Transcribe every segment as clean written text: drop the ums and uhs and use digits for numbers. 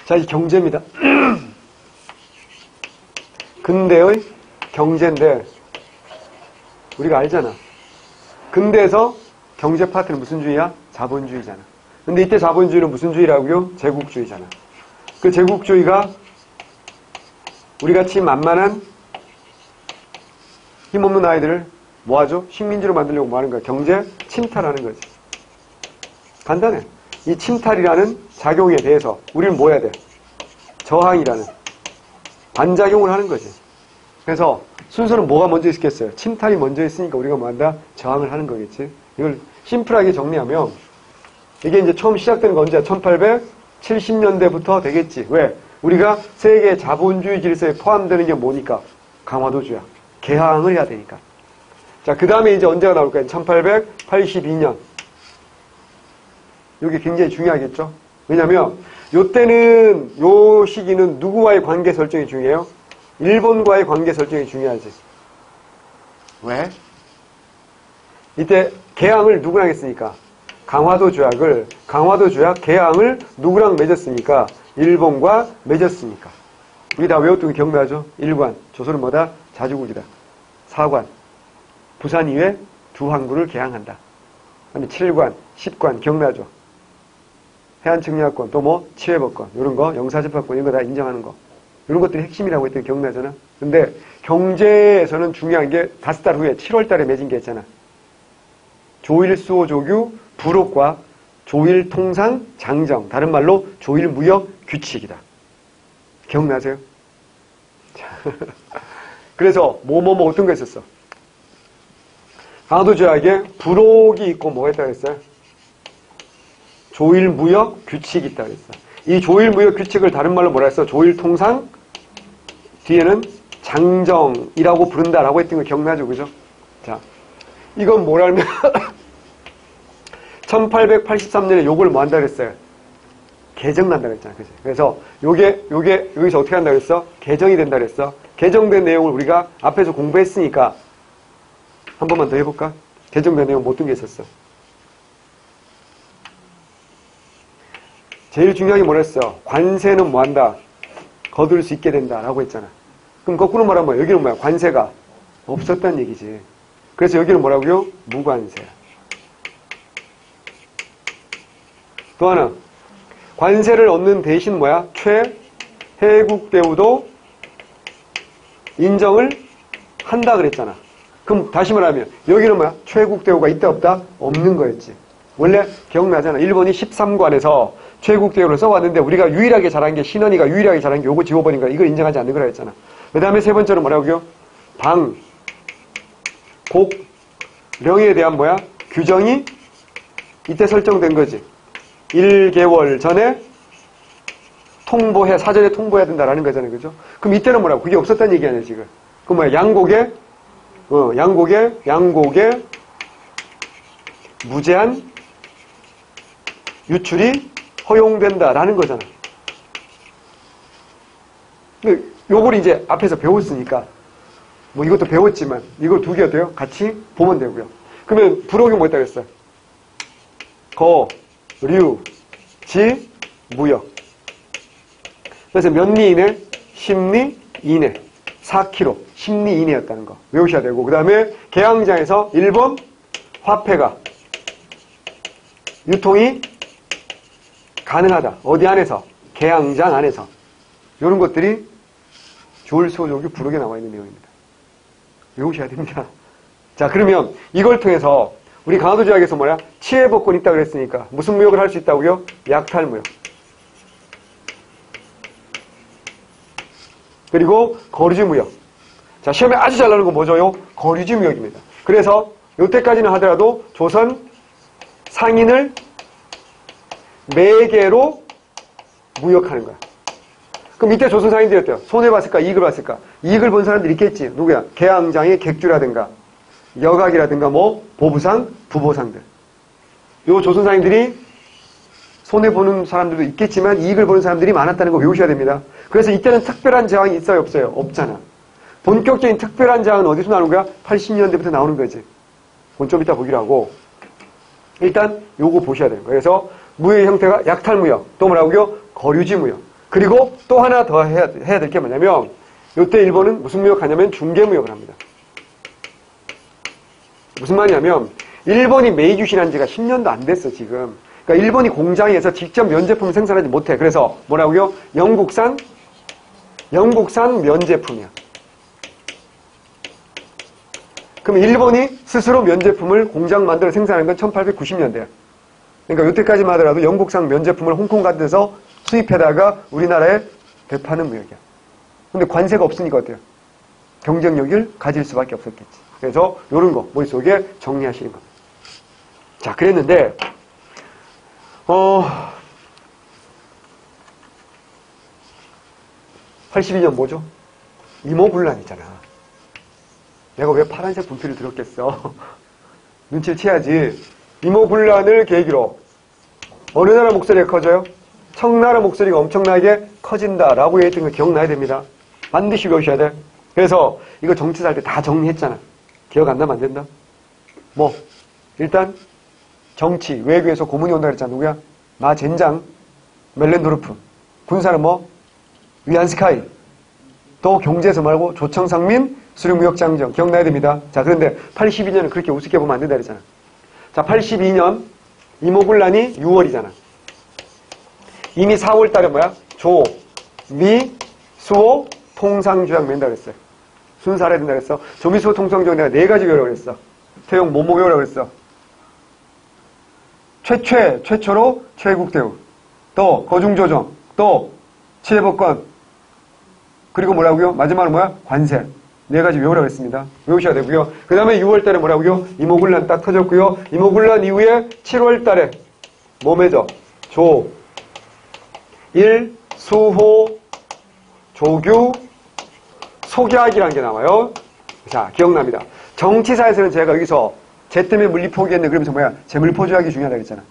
자, 이 경제입니다. 근대의 경제인데 우리가 알잖아. 근대에서 경제 파트는 무슨 주의야? 자본주의잖아. 근데 이때 자본주의는 무슨 주의라고요? 제국주의잖아. 그 제국주의가 우리같이 만만한 힘없는 아이들을 뭐하죠? 식민지로 만들려고 뭐 하는 거야? 경제 침탈하는 거지. 간단해. 이 침탈이라는 작용에 대해서 우리는 뭐 해야 돼? 저항이라는 반작용을 하는 거지. 그래서 순서는 뭐가 먼저 있겠어요? 침탈이 먼저 있으니까 우리가 뭐 한다? 저항을 하는 거겠지. 이걸 심플하게 정리하면 이게 이제 처음 시작되는 건 언제야? 1870년대부터 되겠지. 왜? 우리가 세계 자본주의 질서에 포함되는 게 뭐니까? 강화도주야. 개항을 해야 되니까. 자, 그 다음에 이제 언제가 나올까요? 1882년. 이게 굉장히 중요하겠죠? 왜냐면, 요때는, 요 시기는 누구와의 관계 설정이 중요해요? 일본과의 관계 설정이 중요하지. 왜? 이때 개항을 누구랑 했으니까? 강화도 조약 개항을 누구랑 맺었습니까? 일본과 맺었으니까. 우리 다 외웠던 게 기억나죠? 1관, 조선은 뭐다? 자주국이다. 4관, 부산 이외 두 항구를 개항한다. 그다음에 7관, 10관 기억나죠? 해안측량권, 또 뭐 치외법권, 이런 거, 영사집합권 이런 거 다 인정하는 거. 이런 것들이 핵심이라고 했더니 기억나잖아? 근데 경제에서는 중요한 게 5달 후에 7월 달에 맺은 게 있잖아. 조일수호조규 부록과 조일통상 장정, 다른 말로 조일무역 규칙이다. 기억나세요? 그래서 뭐 어떤 거 있었어? 강화도조약에 부록이 있고 뭐가 있다고 했어요? 조일무역 규칙이 있다고 했어. 이 조일무역 규칙을 다른 말로 뭐라 했어? 조일통상 뒤에는 장정이라고 부른다라고 했던 거 기억나죠? 그죠? 자, 이건 뭐라면 1883년에 요걸 뭐 한다고 했어요? 개정난다고 했잖아. 그치? 그래서 요게 여기서 어떻게 한다고 했어? 개정이 된다고 했어. 개정된 내용을 우리가 앞에서 공부했으니까 한 번만 더 해볼까? 개정된 내용 어떤 게 있었어? 제일 중요한 게 뭐랬어? 관세는 뭐 한다? 거둘 수 있게 된다라고 했잖아. 그럼 거꾸로 말하면 여기는 뭐야? 관세가 없었다는 얘기지. 그래서 여기는 뭐라고요? 무관세야. 또 하나, 관세를 얻는 대신 뭐야? 최해국대우도 인정을 한다 그랬잖아. 그럼 다시 말하면 여기는 뭐야? 최해국대우가 있다 없다? 없는 거였지. 원래 기억나잖아. 일본이 13관에서 최해국대우를 써왔는데 우리가 유일하게 잘한 게, 신원이가 유일하게 잘한 게 요거 지워버린 거야. 이걸 인정하지 않는 거라 했잖아. 그 다음에 세 번째는 뭐라고요? 방, 곡, 령에 대한 뭐야? 규정이 이때 설정된 거지. 1개월 전에 사전에 통보해야 된다라는 거잖아요. 그죠? 그럼 이때는 뭐라고? 그게 없었다는 얘기 아니야, 지금. 그럼 뭐야? 양곡에 무제한 유출이 허용된다라는 거잖아. 요걸 이제 앞에서 배웠으니까, 뭐 이것도 배웠지만, 이걸 두 개 어때요? 같이 보면 되고요. 그러면 부록이 뭐 있다고 했어요? 류, 지, 무역. 그래서 몇 리 이내? 10리 이내. 4km. 10리 이내였다는 거. 외우셔야 되고. 그 다음에 개항장에서 일본 화폐가 유통이 가능하다. 어디 안에서? 개항장 안에서. 이런 것들이 조일수호조규 부록에 나와 있는 내용입니다. 외우셔야 됩니다. 자, 그러면 이걸 통해서 우리 강화도조약에서 뭐야? 치외법권이 있다고 그랬으니까 무슨 무역을 할 수 있다고요? 약탈무역. 그리고 거류지무역. 자, 시험에 아주 잘 나오는 건 뭐죠? 거류지무역입니다. 그래서 요때까지는 하더라도 조선 상인을 매개로 무역하는 거야. 그럼 이때 조선 상인들이 어때요? 손해봤을까? 이익을 봤을까? 이익을 본 사람들이 있겠지. 누구야? 개항장의 객주라든가 여각이라든가 뭐 보부상, 부보상들. 요 조선 상인들이 손해보는 사람들도 있겠지만 이익을 보는 사람들이 많았다는 거 외우셔야 됩니다. 그래서 이때는 특별한 저항이 있어요? 없어요? 없잖아. 본격적인 특별한 저항은 어디서 나오는 거야? 80년대부터 나오는 거지. 그건 좀 이따 보기로 하고. 일단 요거 보셔야 돼요. 그래서 무역의 형태가 약탈무역, 또 뭐라고요? 거류지무역. 그리고 또 하나 더 해야 될 게 뭐냐면 이때 일본은 무슨 무역을 하냐면 중개무역을 합니다. 무슨 말이냐면 일본이 메이주 신한 지가 10년도 안 됐어 지금. 그러니까 일본이 공장에서 직접 면제품을 생산하지 못해. 그래서 뭐라고요? 영국산 면제품이야. 그럼 일본이 스스로 면제품을 공장 만들어 생산한 건 1890년대야. 그러니까 이때까지만 하더라도 영국산 면제품을 홍콩 같은 데서 수입해다가 우리나라에 배파는 무역이야. 근데 관세가 없으니까 어때요? 경쟁력을 가질 수밖에 없었겠지. 그래서 이런 거 머릿속에 정리하시는 겁니다. 자, 그랬는데 82년 뭐죠? 이모군란이잖아. 내가 왜 파란색 분필을 들었겠어? 눈치를 채야지. 이모군란을 계기로 어느 나라 목소리가 커져요? 청나라 목소리가 엄청나게 커진다라고 얘기했던 거 기억나야 됩니다. 반드시 외우셔야 돼. 그래서 이거 정치사 할 때 다 정리했잖아. 기억 안 나면 안 된다. 뭐 일단 정치, 외교에서 고문이 온다 그랬잖아. 누구야? 마젠장, 멜렌도르프. 군사는 뭐? 위안스카이. 또 경제에서 말고 조청상민, 수륙무역장정. 기억나야 됩니다. 자, 그런데 82년은 그렇게 우습게 보면 안 된다 그랬잖아. 자, 82년 이모군란이 6월이잖아. 이미 4월 달에 뭐야? 조, 미, 수호, 통상조약 맺는다 그랬어요. 순서를 해야 된다 그랬어. 조미, 수호, 통상조약 내가 4가지 외우라고 그랬어. 태용, 뭐뭐 외우라고 그랬어. 최초로 최국대우. 또 거중조정. 또 치해법권. 그리고 뭐라고요? 마지막으로 뭐야? 관세. 4가지 외우라고 했습니다. 외우셔야 되고요. 그 다음에 6월 달에 뭐라고요? 이모군란 딱 터졌고요. 이모군란 이후에 7월 달에 뭐 맺어? 조, 일, 수호, 조규, 속약이라는 게 나와요. 자, 기억납니다. 정치사에서는 제가 여기서 쟤 때문에 물리 포기했네. 그러면서 뭐야? 재물포 조약이 중요하다고 했잖아.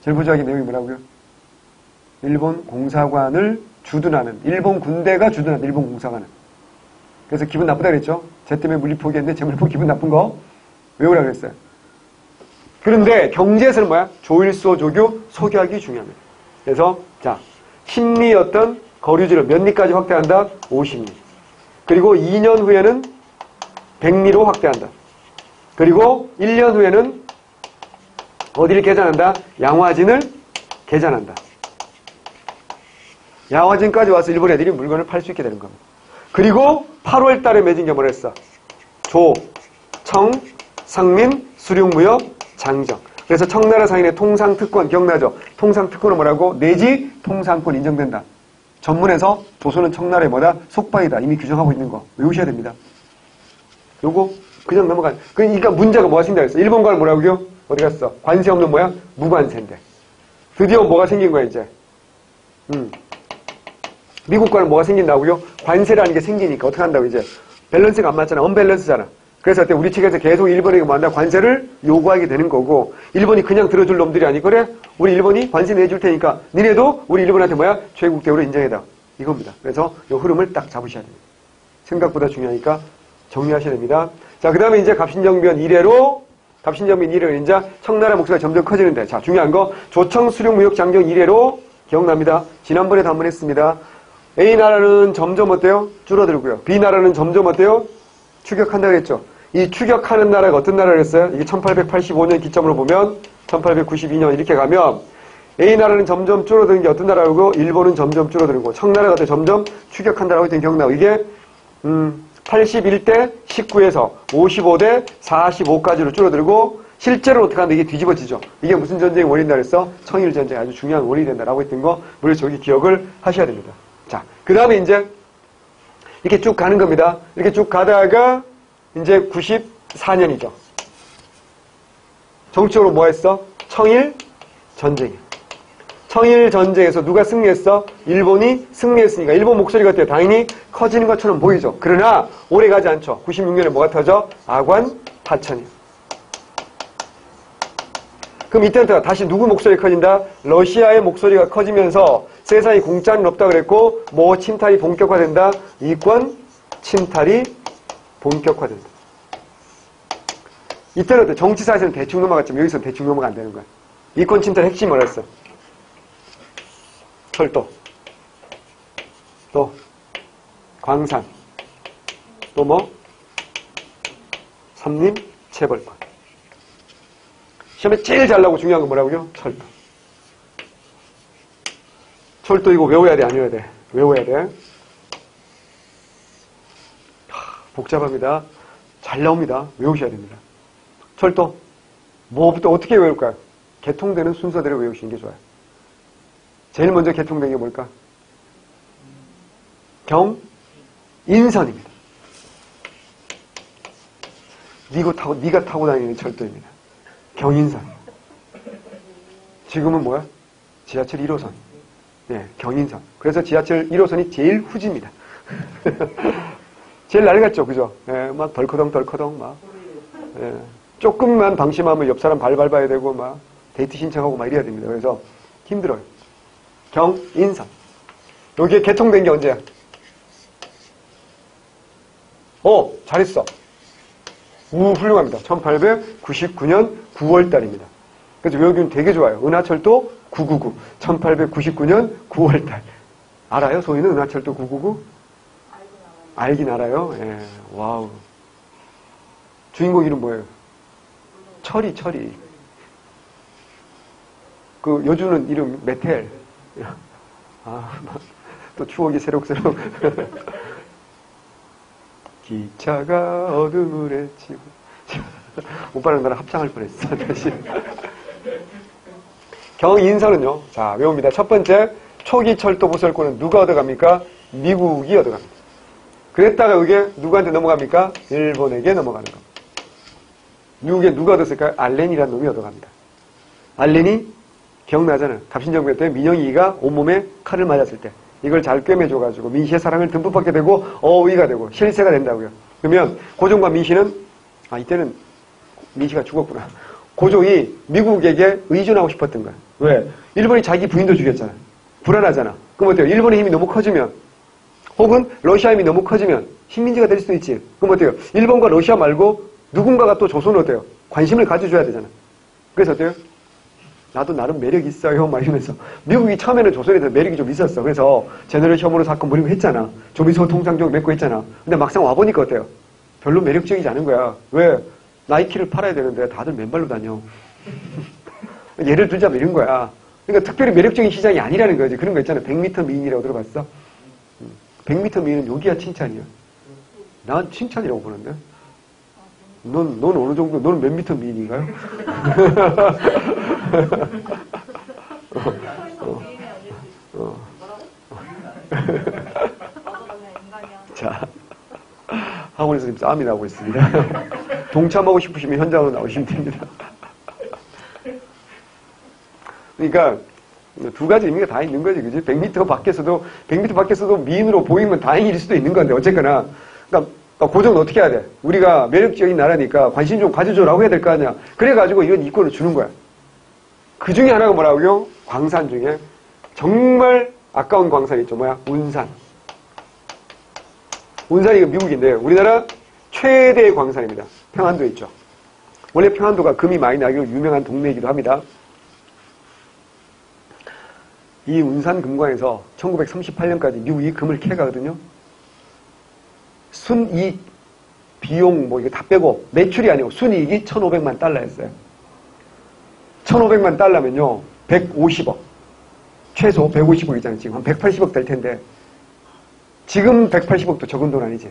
재물포 조약의 내용이 뭐라고요? 일본 공사관을 주둔하는, 일본 군대가 주둔하는 일본 공사관은. 그래서 기분 나쁘다 그랬죠? 쟤 때문에 물리 포기했는데 재물포 기분 나쁜 거 외우라고 그랬어요. 그런데 경제에서는 뭐야? 조일수호 조교 소교학이 중요합니다. 그래서 자, 심리 어떤 거류지를 몇 리까지 확대한다? 50리. 그리고 2년 후에는 100리로 확대한다. 그리고 1년 후에는 어디를 개장한다? 양화진을 개장한다. 양화진까지 와서 일본 애들이 물건을 팔 수 있게 되는 겁니다. 그리고 8월 달에 맺은 게 뭐랬어? 조, 청, 상민, 수륙무역, 장정. 그래서 청나라 상인의 통상특권 기억나죠? 통상특권은 뭐라고? 내지 통상권 인정된다. 전문에서 조선은 청나라의 뭐다? 속박이다. 이미 규정하고 있는 거 외우셔야 됩니다. 요거 그냥 넘어가. 그러니까 문제가 뭐가 생긴다 그랬어? 일본과는 뭐라고요? 어디 갔어? 관세 없는 뭐야? 무관세인데. 드디어 뭐가 생긴 거야 이제? 미국과는 뭐가 생긴다고요? 관세라는 게 생기니까 어떻게 한다고 이제? 밸런스가 안 맞잖아. 언밸런스잖아. 그래서 그때 우리 측에서 계속 일본에게 뭐한다? 관세를 요구하게 되는 거고, 일본이 그냥 들어줄 놈들이 아니, 그래? 우리 일본이 관세 내줄 테니까 니네도 우리 일본한테 뭐야? 최국대우로 인정해다. 이겁니다. 그래서 이 흐름을 딱 잡으셔야 됩니다. 생각보다 중요하니까 정리하셔야 됩니다. 자, 그 다음에 이제 갑신정변 이래로 이제 청나라 목소리가 점점 커지는데, 자, 중요한 거 조청 수륙무역 장정 이래로 기억납니다. 지난번에도 한번 했습니다. A나라는 점점 어때요? 줄어들고요. B나라는 점점 어때요? 추격한다고 했죠. 이 추격하는 나라가 어떤 나라를 했어요? 이게 1885년 기점으로 보면 1892년 이렇게 가면 A나라는 점점 줄어드는 게 어떤 나라고 일본은 점점 줄어들고 청나라가 점점 추격한다라고 했던 기억나고 이게 81대 19에서 55대 45까지로 줄어들고 실제로 어떻게 하는데 이게 뒤집어지죠. 이게 무슨 전쟁의 원인이다 그랬어? 청일전쟁이 아주 중요한 원인이 된다라고 했던 거 물론 저기 기억을 하셔야 됩니다. 자, 그 다음에 이제 이렇게 쭉 가는 겁니다. 이렇게 쭉 가다가 이제 94년이죠. 정치적으로 뭐 했어? 청일 전쟁이야. 청일 전쟁에서 누가 승리했어? 일본이 승리했으니까 일본 목소리가 어때요? 당연히 커지는 것처럼 보이죠. 그러나 오래 가지 않죠. 96년에 뭐가 터져? 아관 파천이야. 그럼 이때부터 다시 누구 목소리가 커진다? 러시아의 목소리가 커지면서 세상에 공짜는 없다 그랬고 뭐 침탈이 본격화된다? 이권 침탈이 본격화된다. 이때는 어때? 정치사에서는 대충 넘어갔지만 여기서는 대충 넘어가 안 되는 거야. 이권 침탈의 핵심이 뭐랬어? 철도. 또 광산, 또 뭐? 삼림, 체벌권. 시험에 제일 잘 나오고 중요한 건 뭐라고요? 철도. 철도 이거 외워야 돼, 안 외워야 돼? 외워야 돼. 복잡합니다. 잘 나옵니다. 외우셔야 됩니다. 철도. 뭐부터 어떻게 외울까요? 개통되는 순서대로 외우시는 게 좋아요. 제일 먼저 개통된 게 뭘까? 경인선입니다. 네가 타고 다니는 철도입니다. 경인선. 지금은 뭐야? 지하철 1호선. 네, 경인선. 그래서 지하철 1호선이 제일 후지입니다. 제일 낡았죠, 그죠? 예, 막 덜커덩 막. 예, 조금만 방심하면 옆 사람 발 밟아야 되고 막 데이트 신청하고 막 이래야 됩니다. 그래서 힘들어요. 경인선. 여기에 개통된 게 언제야? 잘했어. 훌륭합니다. 1899년 9월 달입니다. 그래서 외우기는 되게 좋아요. 은하철도 999. 1899년 9월 달. 알아요? 소희는 은하철도 999? 알긴 알아요? 예. 와우. 주인공 이름 뭐예요? 철이. 그 여주는 이름 메텔. 또 추억이 새록새록. 기차가 어둠을 헤치고. 오빠랑 나랑 합창할 뻔했어. 다시. 경인선은요. 자, 외웁니다. 첫 번째, 초기 철도 보설권은 누가 얻어갑니까? 미국이 얻어갑니다. 그랬다가 이게 누구한테 넘어갑니까? 일본에게 넘어가는 겁니다. 미국에 누가 얻었을까요? 알렌이라는 놈이 얻어갑니다. 알렌이 기억나잖아요. 갑신정변 때 민영이가 온몸에 칼을 맞았을 때 이걸 잘 꿰매줘가지고 민씨의 사랑을 듬뿍 받게 되고 어의가 되고 실세가 된다고요. 그러면 고종과 민씨는 이때는 민씨가 죽었구나. 고종이 미국에게 의존하고 싶었던 거야. 왜? 일본이 자기 부인도 죽였잖아. 불안하잖아. 그럼 어때요? 일본의 힘이 너무 커지면 혹은 러시아 힘이 너무 커지면 식민지가 될 수도 있지. 그럼 어때요? 일본과 러시아 말고 누군가가 또 조선은 어때요? 관심을 가져줘야 되잖아. 그래서 어때요? 나도 나름 매력이 있어요. 막 이러면서. 미국이 처음에는 조선에 대해서 매력이 좀 있었어. 그래서 제너럴 혐오로 사건 벌이고 했잖아. 조미소 통상적 맺고 했잖아. 근데 막상 와보니까 어때요? 별로 매력적이지 않은 거야. 왜? 나이키를 팔아야 되는데 다들 맨발로 다녀. 예를 들자면 이런 거야. 그러니까 특별히 매력적인 시장이 아니라는 거지. 그런 거 있잖아. 100m 미인이라고 들어봤어? 100m 미인은 여기야 칭찬이야. 난 칭찬이라고 보는데. 넌 어느 정도, 너는 몇 미터 미인인가요? 자, 학원에서 지금 싸움이 나오고 있습니다. 동참하고 싶으시면 현장으로 나오시면 됩니다. 그러니까 두 가지 의미가 다 있는 거지, 그지? 100m 밖에서도 미인으로 보이면 다행일 수도 있는 건데, 어쨌거나. 그러니까 고종은 어떻게 해야 돼? 우리가 매력적인 나라니까 관심 좀 가져줘라고 해야 될 거 아니야. 그래가지고 이런 이권을 주는 거야. 그 중에 하나가 뭐라고요? 광산 중에 정말 아까운 광산이 있죠. 뭐야? 운산. 운산이 미국인데 우리나라 최대의 광산입니다. 평안도에 있죠. 원래 평안도가 금이 많이 나기로 유명한 동네이기도 합니다. 이 운산 금광에서 1938년까지 미국이 금을 캐가거든요. 순이익, 비용 이거 다 빼고 매출이 아니고 순이익이 1,500만 달러였어요. 1,500만 달러면요 150억. 최소 150억이잖아요. 지금 한 180억 될 텐데 지금 180억도 적은 돈 아니지.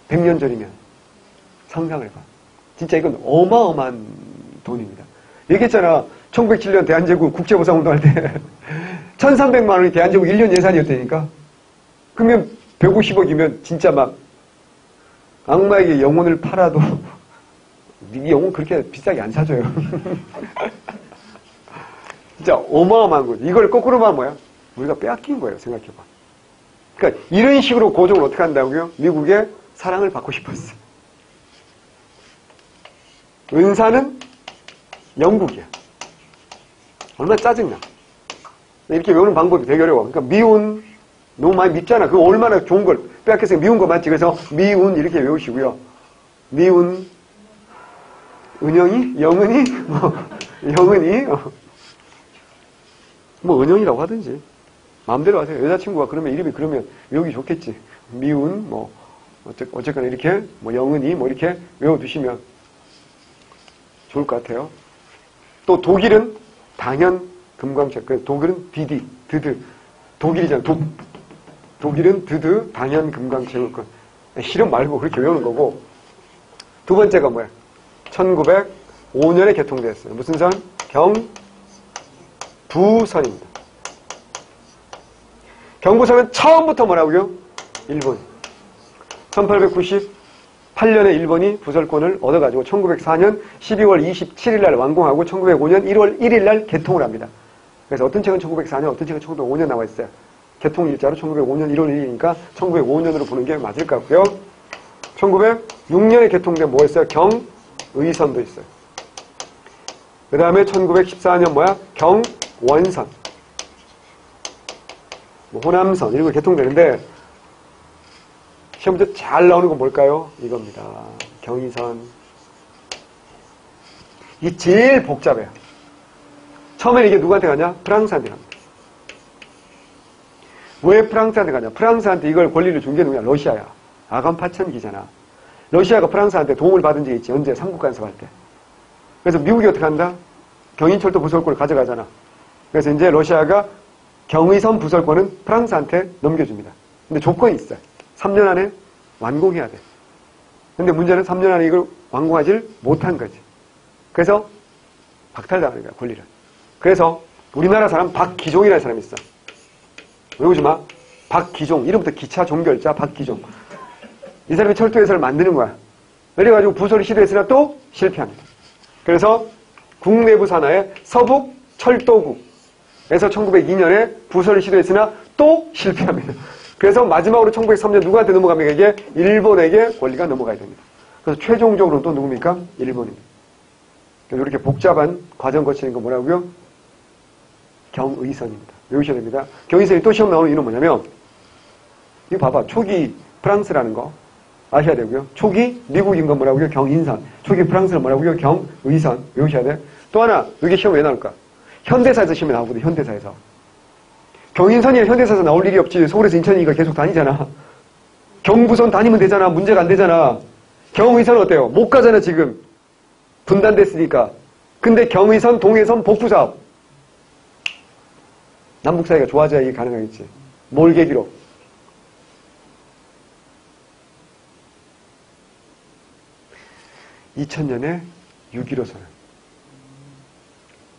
100년 전이면 상상을 봐. 진짜 이건 어마어마한 돈입니다. 얘기했잖아. 1907년 대한제국 국제보상운동할 때 1,300만 원이 대한제국 1년 예산이었다니까. 그러면 150억이면 진짜 막 악마에게 영혼을 팔아도 네 영혼 그렇게 비싸게 안 사줘요. 진짜 어마어마한 거죠. 이걸 거꾸로 말하면 뭐야? 우리가 빼앗긴 거예요. 생각해봐. 그러니까 이런 식으로 고종을 어떻게 한다고요? 미국의 사랑을 받고 싶었어. 은사는 영국이야. 얼마나 짜증나. 이렇게 외우는 방법이 되게 어려워. 그러니까 미운 너무 많이 밉잖아. 그거 얼마나 좋은 걸 빼앗겼으니까 미운 거 맞지? 그래서 미운 이렇게 외우시고요. 미운 은영이? 영은이? 영은이? 뭐 은영이라고 하든지 마음대로 하세요. 여자친구가 그러면 이름이 그러면 외우기 좋겠지. 미운, 뭐, 어쨌거나 이렇게, 뭐, 영은이, 뭐, 이렇게 외워두시면 좋을 것 같아요. 또 독일은 당연 금광책. 독일은 디디, 드드. 독일이잖아, 독일은 드드, 당연 금광책을 실험 말고 그렇게 외우는 거고. 두 번째가 뭐야? 1905년에 개통되었어요. 무슨 선? 경부선입니다. 경부선은 처음부터 뭐라고요? 일본. 1898년에 일본이 부설권을 얻어가지고 1904년 12월 27일 날 완공하고 1905년 1월 1일 날 개통을 합니다. 그래서 어떤 책은 1904년, 어떤 책은 1905년 나와 있어요. 개통 일자로 1905년 1월 1일이니까 1905년으로 보는 게 맞을 것 같고요. 1906년에 개통된 뭐였어요? 경의선도 있어요. 그 다음에 1914년 뭐야? 경원선. 뭐 호남선 이런 거 개통되는데 시험 문제 잘 나오는 건 뭘까요? 이겁니다. 경의선. 이게 제일 복잡해요. 처음에는 이게 누구한테 가냐? 프랑스한테 갑니다. 왜 프랑스한테 가냐? 프랑스한테 이걸 권리를 준 게 누구냐? 러시아야. 아간 파천기잖아. 러시아가 프랑스한테 도움을 받은 적이 있지. 언제? 삼국간섭 할 때. 그래서 미국이 어떻게 한다? 경인철도 부설권을 가져가잖아. 그래서 이제 러시아가 경의선 부설권은 프랑스한테 넘겨줍니다. 근데 조건이 있어요. 3년 안에 완공해야 돼. 근데 문제는 3년 안에 이걸 완공하지를 못한 거지. 그래서 박탈당하는 거야, 권리를. 그래서 우리나라 사람 박기종이라는 사람이 있어. 외우지 마. 박기종. 이름부터 기차 종결자 박기종. 이 사람이 철도해설을 만드는 거야. 그래가지고 부설을 시도했으나 또 실패합니다. 그래서 국내부 산하의 서북철도국에서 1902년에 부설을 시도했으나 또 실패합니다. 그래서 마지막으로 1903년 누구한테 넘어갑니까? 이게 일본에게 권리가 넘어가야 됩니다. 그래서 최종적으로 또 누굽니까? 일본입니다. 그래서 이렇게 복잡한 과정 거치는 건 뭐라고요? 경의선입니다. 외우셔야 됩니다. 경의선이 또 시험 나오는 이유는 뭐냐면 이거 봐봐. 초기 프랑스라는 거 아셔야 되고요. 초기 미국인 건 뭐라고요? 경인선. 초기 프랑스는 뭐라고요? 경의선. 외우셔야 돼. 또 하나 이게 시험 왜 나올까? 현대사에서 시험에 나오거든. 현대사에서. 경인선이 현대사에서 나올 일이 없지. 서울에서 인천이니까 계속 다니잖아. 경부선 다니면 되잖아. 문제가 안 되잖아. 경의선은 어때요? 못 가잖아 지금. 분단됐으니까. 근데 경의선, 동해선 복구사업. 남북 사이가 좋아져야 이게 가능하겠지. 뭘 계기로? (2000년에) 6.15 선언.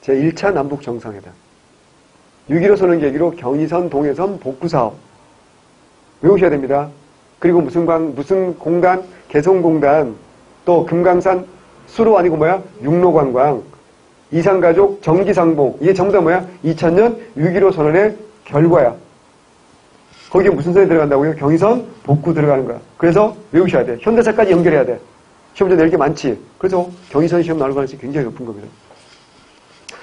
제1차 남북 정상회담. 6.15 선언 계기로 경의선, 동해선 복구사업. 외우셔야 됩니다. 그리고 무슨 공단, 개성공단, 또 금강산 수로 아니고 뭐야? 육로관광, 이산가족, 정기상봉. 이게 전부 다 뭐야? 2000년 6.15 선언의 결과야. 거기에 무슨 선이 들어간다고요? 경의선, 복구 들어가는 거야. 그래서 외우셔야 돼. 현대사까지 연결해야 돼. 시험문제 낼 게 많지. 그래서 경의선 시험 나올 가능성이 굉장히 높은 겁니다.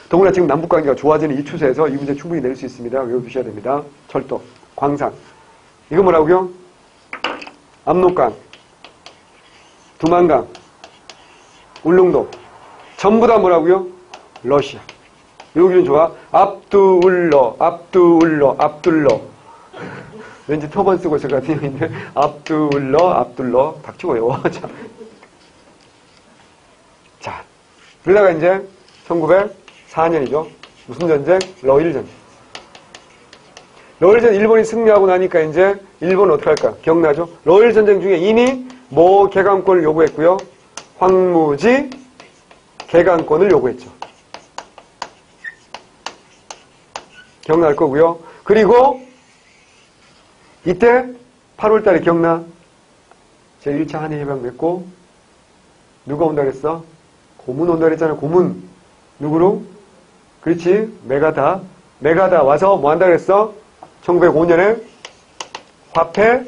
더구나 지금 남북관계가 좋아지는 이 추세에서 이 문제 충분히 낼 수 있습니다. 외워두셔야 됩니다. 철도, 광산. 이거 뭐라고요? 압록강, 두만강, 울릉도. 전부 다 뭐라고요? 러시아. 여기는 좋아. 압두울러, 압둘러. 왠지 터번 쓰고 있을 것 같은데 압둘러. 닥치고 외워. 자, 그러다가 이제 1904년이죠. 무슨 전쟁? 러일 전쟁. 러일 전쟁 일본이 승리하고 나니까 이제 일본은 어떻게 할까? 기억나죠? 러일 전쟁 중에 이미 모 개강권을 요구했고요. 황무지 개강권을 요구했죠. 기억날 거고요. 그리고 이때 8월 달에 기억나? 제1차 한일해방 맺고 누가 온다 그랬어? 고문 온다 그랬잖아. 고문. 누구로? 그렇지. 메가다 와서 뭐 한다 그랬어? 1905년에 화폐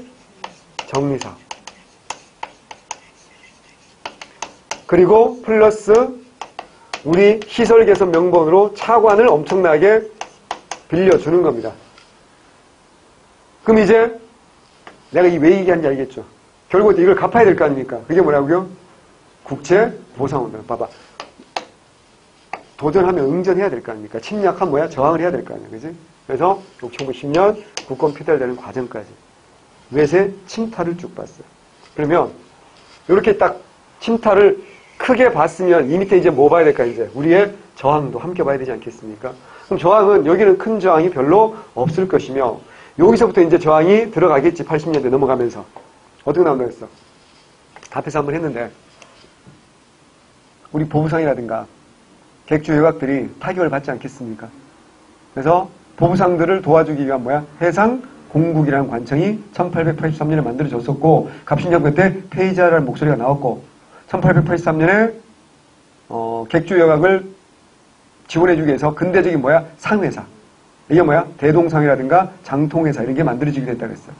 정리사. 그리고 플러스 우리 시설 개선 명분으로 차관을 엄청나게 빌려주는 겁니다. 그럼 이제 내가 왜 얘기하는지 알겠죠? 결국 이걸 갚아야 될 거 아닙니까? 그게 뭐라고요? 국채 보상운동. 봐봐. 도전하면 응전해야 될 거 아닙니까? 침략하면 뭐야? 저항을 해야 될 거 아니야. 그지? 그래서 1910년 국권 피달되는 과정까지 외세 침탈을 쭉 봤어요. 그러면 이렇게 딱 침탈을 크게 봤으면 이 밑에 이제 뭐 봐야 될까 이제 우리의 저항도 함께 봐야 되지 않겠습니까? 그럼 저항은 여기는 큰 저항이 별로 없을 것이며 여기서부터 이제 저항이 들어가겠지. 80년대 넘어가면서 어떻게 나온다고 했어? 앞에서 한번 했는데 우리 보부상이라든가 객주 여각들이 타격을 받지 않겠습니까? 그래서 보부상들을 도와주기 위한 뭐야? 해상 공국이라는 관청이 1883년에 만들어졌었고 갑신정부 때 폐위자라는 목소리가 나왔고 1883년에 객주 여각을 지원해주기 위해서 근대적인 뭐야? 상회사. 이게 뭐야? 대동상이라든가 장통회사 이런 게 만들어지게 됐다고 했어요.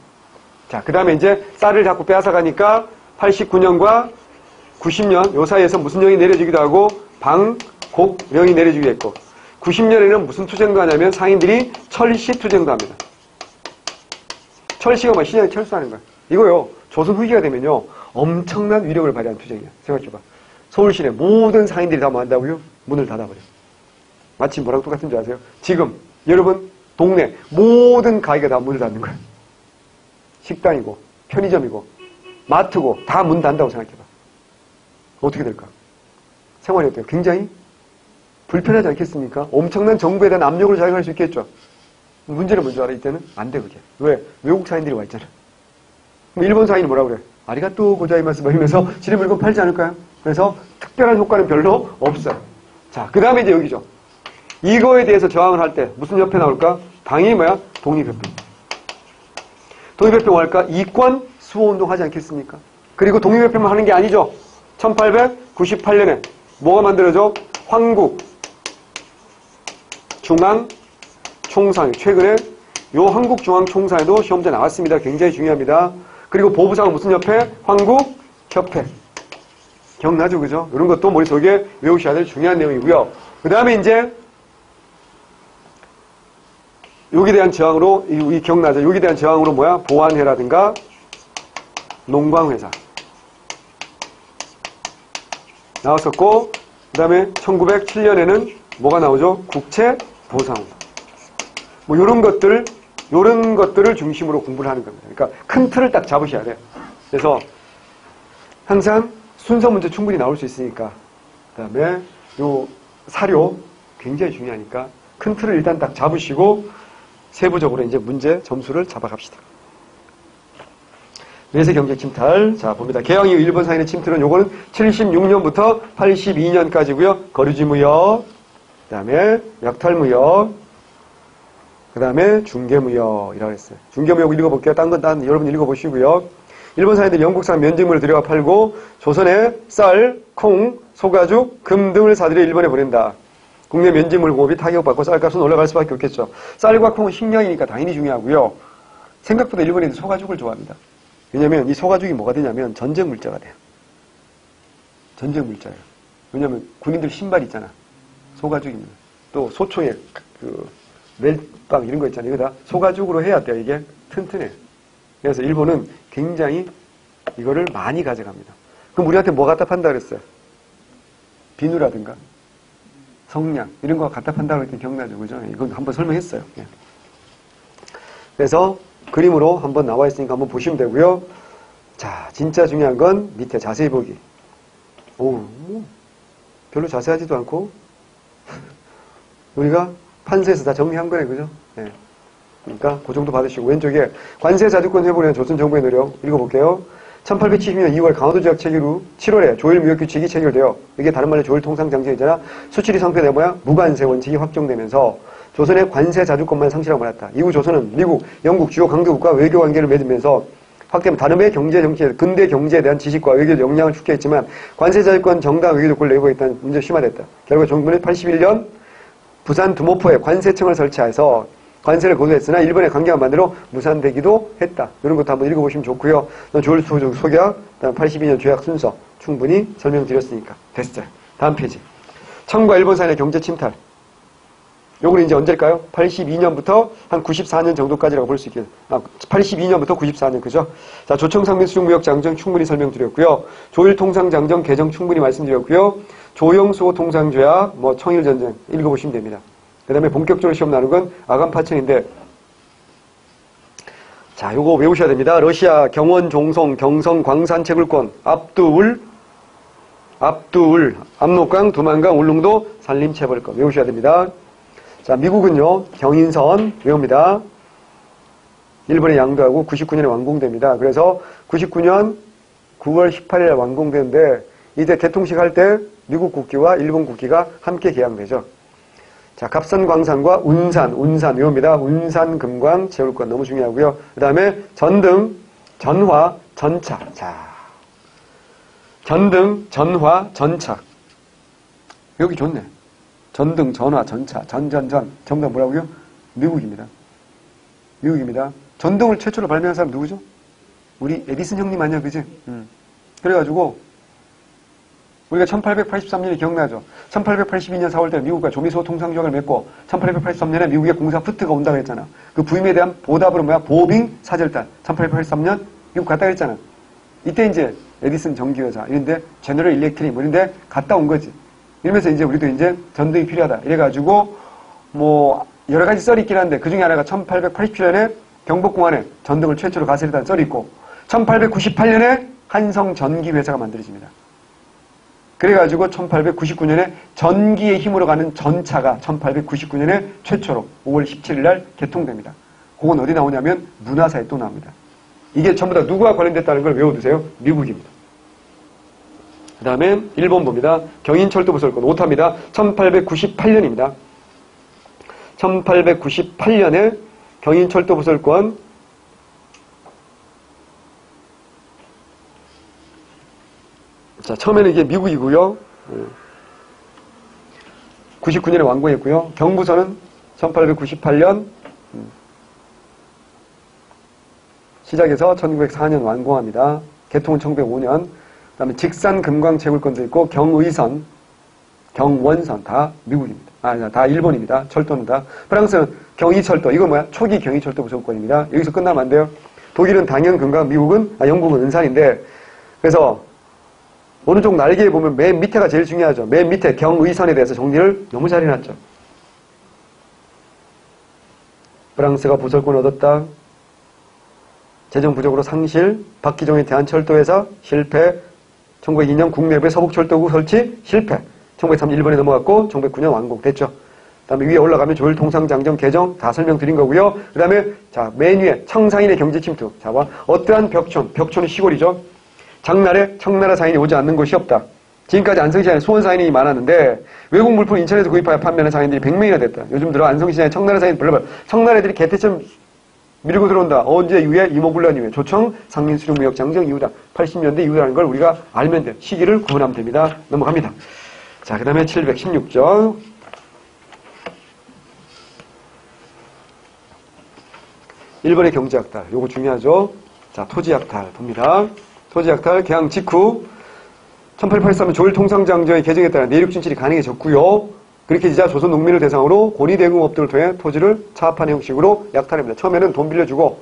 자, 그 다음에 이제 쌀을 자꾸 빼앗아가니까 89년과 90년 요 사이에서 무슨령이 내려지기도 하고 방곡령이 내려지기도 했고 90년에는 무슨 투쟁도 하냐면 상인들이 철시 투쟁도 합니다. 철시가 뭐 시장에 철수하는 거야. 이거요. 조선 후기가 되면요. 엄청난 위력을 발휘한 투쟁이야. 생각해봐. 서울시내 모든 상인들이 다 뭐 한다고요? 문을 닫아버려. 마치 뭐랑 똑같은 줄 아세요? 지금 여러분 동네 모든 가게가 다 문을 닫는 거야. 식당이고 편의점이고 마트고 다 문 닫는다고 생각해봐. 어떻게 될까? 생활이 어때요? 굉장히 불편하지 않겠습니까? 엄청난 정부에 대한 압력을 자행할 수 있겠죠. 문제는 뭔지 알아? 이때는 안 돼 그게. 왜? 외국 상인들이 와 있잖아. 그럼 일본 상인이 뭐라 그래? 아리가또 고자이마스 이러면서 지네 물건 팔지 않을까요? 그래서 특별한 효과는 별로 없어요. 자, 그 다음에 이제 여기죠. 이거에 대해서 저항을 할 때 무슨 협회 나올까? 당연히 뭐야? 독립협회. 독립협회 뭐 할까? 이권 수호운동 하지 않겠습니까? 그리고 독립협회만 하는 게 아니죠. 1898년에 뭐가 만들어져? 황국 중앙총상. 최근에 요 한국중앙총상에도 시험제 나왔습니다. 굉장히 중요합니다. 그리고 보부상은 무슨 협회? 황국협회. 기억나죠? 그죠? 이런 것도 머릿속에 외우셔야 될 중요한 내용이고요. 그 다음에 이제 여기에 대한 저항으로, 이 기억나죠? 여기에 대한 저항으로 뭐야? 보안회라든가 농광회사 나왔었고, 그 다음에 1907년에는 뭐가 나오죠? 국채보상원. 뭐 요런 것들을 중심으로 공부를 하는 겁니다. 그러니까 큰 틀을 딱 잡으셔야 돼요. 그래서 항상 순서 문제 충분히 나올 수 있으니까. 그 다음에 요 사료 굉장히 중요하니까 큰 틀을 일단 딱 잡으시고 세부적으로 이제 문제 점수를 잡아갑시다. 외세 경제 침탈. 자, 봅니다. 개항 이후 일본 상인의 침탈은 요거는 76년부터 82년까지고요. 거류지 무역, 그 다음에 약탈 무역, 그 다음에 중개 무역이라고 했어요. 중개 무역 읽어볼게요. 딴 건 여러분 읽어보시고요. 일본 상인들이 영국산 면직물을 들여가 팔고 조선에 쌀, 콩, 소가죽, 금 등을 사들여 일본에 보낸다. 국내 면직물 공급이 타격받고 쌀값은 올라갈 수밖에 없겠죠. 쌀과 콩은 식량이니까 당연히 중요하고요. 생각보다 일본인들이 소가죽을 좋아합니다. 왜냐면 이 소가죽이 뭐가 되냐면 전쟁 물자가 돼요. 전쟁 물자예요. 왜냐면 군인들 신발 있잖아. 소가죽입니다. 또 소총에 그 멜빵 이런 거 있잖아요. 이거 다 소가죽으로 해야 돼요. 이게 튼튼해. 그래서 일본은 굉장히 이거를 많이 가져갑니다. 그럼 우리한테 뭐 갖다 판다 그랬어요? 비누라든가 성냥 이런 거 갖다 판다고 했더니 기억나죠? 그죠? 이건 한번 설명했어요. 예. 그래서 그림으로 한번 나와 있으니까 한번 보시면 되고요. 자, 진짜 중요한 건 밑에 자세히 보기. 뭐 별로 자세하지도 않고 우리가 판서에서 다 정리한 거네, 그죠? 예. 그러니까 그 정도 받으시고 왼쪽에 관세 자주권 회복에 대한 조선 정부의 노력 읽어볼게요. 1870년 2월 강화도 지역 체결 후 7월에 조일 무역 규칙이 체결되어 이게 다른 말로 조일 통상 장정이잖아. 수출이 상표되 뭐야? 무관세 원칙이 확정되면서 조선의 관세 자주권만 상실하고 말았다. 이후 조선은 미국, 영국 주요 강대국과 외교 관계를 맺으면서 확대하면 다름의 경제 정치에 근대 경제에 대한 지식과 외교 역량을 축소했지만 관세 자주권 정당 외교 조건을 내부했다는 문제 심화됐다. 결국 정부는 81년 부산 두모포에 관세청을 설치해서 관세를 고소했으나 일본의 관계가 만들어 무산되기도 했다. 이런 것도 한번 읽어보시면 좋고요. 조일 소격, 다음 82년 조약 순서 충분히 설명드렸으니까 됐어요. 다음 페이지. 청과 일본 사이의 경제 침탈. 요거는 이제 언제일까요? 82년부터 한 94년 정도까지라고 볼 수 있겠어요. 82년부터 94년, 그죠? 자, 조청상민 수중무역 장정 충분히 설명드렸고요. 조일 통상 장정 개정 충분히 말씀드렸고요. 조영수호 통상조약, 청일전쟁 읽어보시면 됩니다. 그 다음에 본격적으로 시험 나오는 건 아간파천인데, 자, 요거 외우셔야 됩니다. 러시아 경원, 종성, 경성, 광산, 채굴권, 압두울, 압록강, 두만강, 울릉도, 산림, 채벌권 외우셔야 됩니다. 자, 미국은요, 경인선 외웁니다. 일본에 양도하고 99년에 완공됩니다. 그래서 99년 9월 18일 완공되는데, 이제 개통식 할 때 미국 국기와 일본 국기가 함께 개양되죠. 자, 갑산, 광산과 운산 외웁니다. 운산, 금광, 채굴권 너무 중요하고요. 그 다음에 전등, 전화, 전차. 자, 전등, 전화, 전차. 여기 좋네. 전등, 전화, 전차, 전부 다 뭐라고요? 미국입니다. 전등을 최초로 발명한 사람 누구죠? 우리 에디슨 형님 아니야, 그지? 그래가지고 우리가 1883년이 기억나죠? 1882년 4월달에 미국과 조미소 통상조약을 맺고 1883년에 미국의 공사 푸트가 온다고 했잖아. 그 부임에 대한 보답으로 보빙 사절단 1883년 미국 갔다 그랬잖아. 이때 이제 에디슨 전기회사 이런데 제너럴 일렉트릭 이런데 갔다 온 거지. 이러면서 이제 우리도 이제 전등이 필요하다. 이래가지고 뭐 여러 가지 썰이 있긴 한데 그 중에 하나가 1887년에 경복궁안에 전등을 최초로 가설했다는 썰이 있고 1898년에 한성전기회사가 만들어집니다. 그래가지고 1899년에 전기의 힘으로 가는 전차가 1899년에 최초로 5월 17일 날 개통됩니다. 그건 어디 나오냐면 문화사에 또 나옵니다. 이게 전부 다 누구와 관련됐다는 걸 외워두세요. 미국입니다. 그 다음에 일본 봅니다. 경인철도부설권 오타입니다. 1898년입니다. 1898년에 경인철도부설권 자, 처음에는 이게 미국이고요. 99년에 완공했고요. 경부선은 1898년 시작해서 1904년 완공합니다. 개통은 1905년. 그 다음에 직산 금광 채굴권도 있고 경의선, 경원선 다 미국입니다. 다 일본입니다. 철도는 다. 프랑스는 경의철도. 이건 뭐야? 초기 경의철도 부속권입니다. 여기서 끝나면 안 돼요. 독일은 당연 금강, 영국은 은산인데 그래서 오른쪽 날개에 보면 맨 밑에가 제일 중요하죠. 맨 밑에 경의선에 대해서 정리를 너무 잘 해놨죠. 프랑스가 부설권 얻었다. 재정 부족으로 상실. 박기종의 대한철도회사 실패. 1902년 국내부의 서북철도국 설치 실패. 1903년 일본에 넘어갔고 1909년 완공됐죠. 그 다음에 위에 올라가면 조율통상장정 개정 다 설명드린 거고요. 그 다음에 자, 맨 위에 청상인의 경제 침투. 자, 봐. 어떠한 벽촌은 시골이죠. 장날에 청나라 사인이 오지 않는 곳이 없다. 지금까지 안성시장에 수원 사인이 많았는데 외국 물품 인천에서 구입하여 판매하는 사인들이 100명이나 됐다. 요즘 들어 안성시장에 청나라 사인 별로 청나라 애들이 개떼처럼 밀고 들어온다. 언제 이후에 이모군란 이후에 조청 상민수령무역 장정 이후다. 80년대 이후라는 걸 우리가 알면 돼. 시기를 구분하면 됩니다. 넘어갑니다. 자, 그 다음에 716쪽. 일본의 경제학달. 요거 중요하죠. 자, 토지학달 봅니다. 토지학달 개항 직후 1883년 조율통상장정의 개정에 따라 내륙 진출이 가능해졌고요. 그렇게 되자 조선 농민을 대상으로 고리대금업들을 통해 토지를 차압하는 형식으로 약탈합니다. 처음에는 돈 빌려주고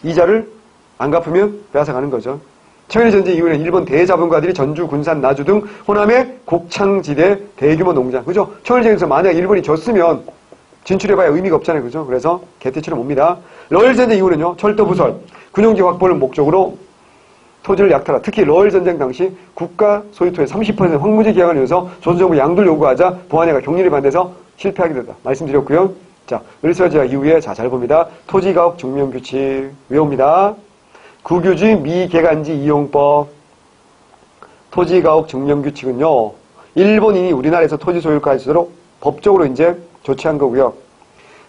이자를 안 갚으면 빼앗아가는 거죠. 청일전쟁 이후에는 일본 대자본가들이 전주, 군산, 나주 등 호남의 곡창지대 대규모 농장. 그죠? 청일전쟁에서 만약 일본이 졌으면 진출해봐야 의미가 없잖아요. 그죠? 그래서 개떼처럼 옵니다. 러일전쟁 이후는요. 철도부설, 군용지 확보를 목적으로 토지를 약탈하. 특히 러일전쟁 당시 국가 소유토의 30% 황무지 계약을 위해서 조선정부 양도를 요구하자 보안회가 격렬히 반대해서 실패하게 됐다. 말씀드렸고요. 자, 을사제약 이후에 잘 봅니다. 토지가옥 증명규칙 외웁니다. 국유지 미개간지 이용법. 토지가옥 증명규칙은요. 일본인이 우리나라에서 토지 소유를 가질 수 있도록 법적으로 이제 조치한 거고요.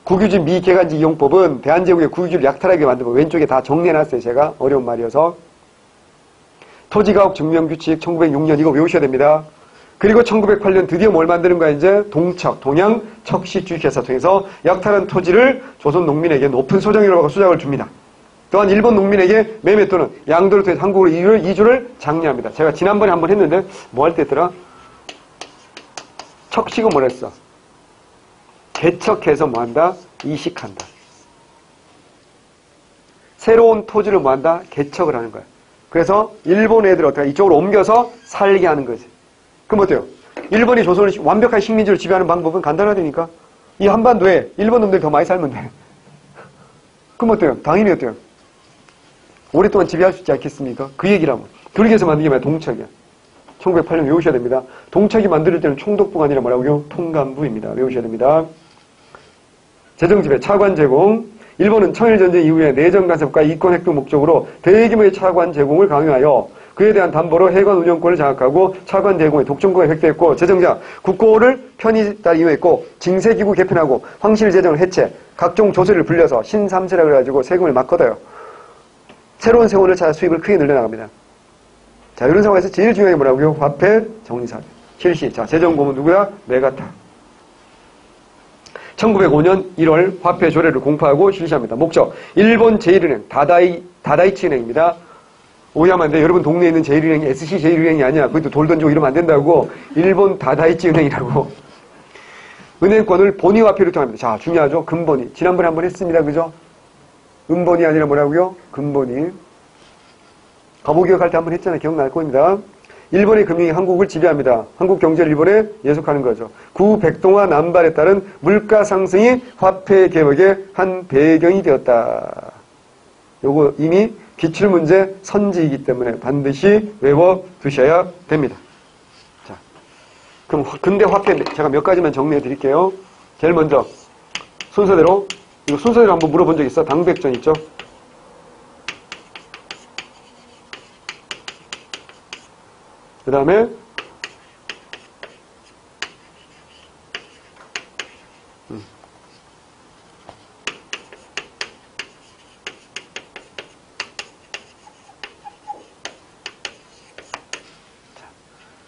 국유지 미개간지 이용법은 대한제국의 국유지를 약탈하게 만들고 왼쪽에 다 정리해놨어요. 제가 어려운 말이어서. 토지가옥 증명규칙 1906년 이거 외우셔야 됩니다. 그리고 1908년 드디어 뭘 만드는 거야 이제 동척, 동양 척시주식회사 통해서 약탈한 토지를 조선 농민에게 높은 소정이라고 하고 수작을 줍니다. 또한 일본 농민에게 매매 또는 양도를 통해 한국으로 이주를 장려합니다. 제가 지난번에 한번 했는데 뭐 할 때 했더라? 척식은 뭘 했어? 개척해서 뭐 한다? 이식한다. 새로운 토지를 뭐 한다? 개척을 하는 거야. 그래서 일본 애들 어떻게 이쪽으로 옮겨서 살게 하는 거지. 그럼 어때요? 일본이 조선을 완벽한 식민지를 지배하는 방법은 간단하다니까. 이 한반도에 일본 놈들이 더 많이 살면 돼. 그럼 어때요? 당연히 어때요? 오랫동안 지배할 수 있지 않겠습니까? 그 얘기라면. 그러기 위해서 만든 게 뭐야? 동척이야. 1908년 외우셔야 됩니다. 동척이 만들 때는 총독부가 아니라 뭐라고요? 통감부입니다. 외우셔야 됩니다. 재정지배, 차관 제공. 일본은 청일전쟁 이후에 내정 간섭과 이권 획득 목적으로 대규모의 차관 제공을 강요하여 그에 대한 담보로 해관 운영권을 장악하고 차관 제공의 독점권을 획득했고, 재정자, 국고를 편히 따라 이용했고, 징세기구 개편하고 황실 재정을 해체, 각종 조세를 불려서 신삼세라 그래가지고 세금을 막 걷어요. 새로운 세원을 찾아 수입을 크게 늘려나갑니다. 자, 이런 상황에서 제일 중요한 게 뭐라고요? 화폐 정리사업 실시. 자, 재정고문 누구야? 메가타. 1905년 1월 화폐 조례를 공포하고 실시합니다. 목적, 일본 제1은행 다다이치 은행입니다. 오해하면 안 돼. 여러분 동네에 있는 제1은행이 SC 제1은행이 아니야. 거기도 돌 던지고 이러면 안 된다고. 일본 다다이치 은행이라고. 은행권을 본위 화폐로 통합니다. 자, 중요하죠. 금본위. 지난번에 한번 했습니다. 그죠? 은본위 아니라 뭐라고요? 금본위. 가보기획할 때 한번 했잖아요. 기억날 겁니다. 일본의 금융이 한국을 지배합니다. 한국 경제를 일본에 예속하는 거죠. 구 백동화 남발에 따른 물가 상승이 화폐 개혁의 한 배경이 되었다. 요거 이미 기출문제 선지이기 때문에 반드시 외워두셔야 됩니다. 자, 그럼 근대 화폐 제가 몇 가지만 정리해 드릴게요. 제일 먼저 순서대로, 이거 순서대로 한번 물어본 적 있어? 당백전 있죠? 그 다음에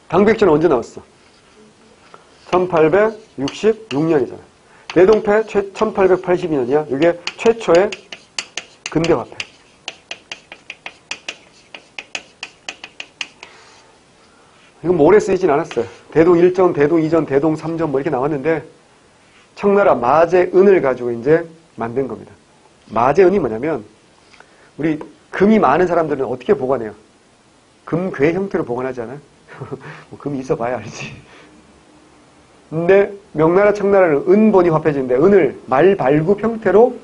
당백전은 언제 나왔어? 1866년이잖아. 내동패 1882년이야. 이게 최초의 근대화폐. 이건 뭐 오래 쓰이진 않았어요. 대동 1전, 대동 2전, 대동 3전 뭐 이렇게 나왔는데 청나라 마제은을 가지고 이제 만든 겁니다. 마제은이 뭐냐면 우리 금이 많은 사람들은 어떻게 보관해요? 금괴 형태로 보관하지 않아요? 뭐 금이 있어봐야 알지. 근데 명나라, 청나라는 은본위 화폐지인데 은을 말발굽 형태로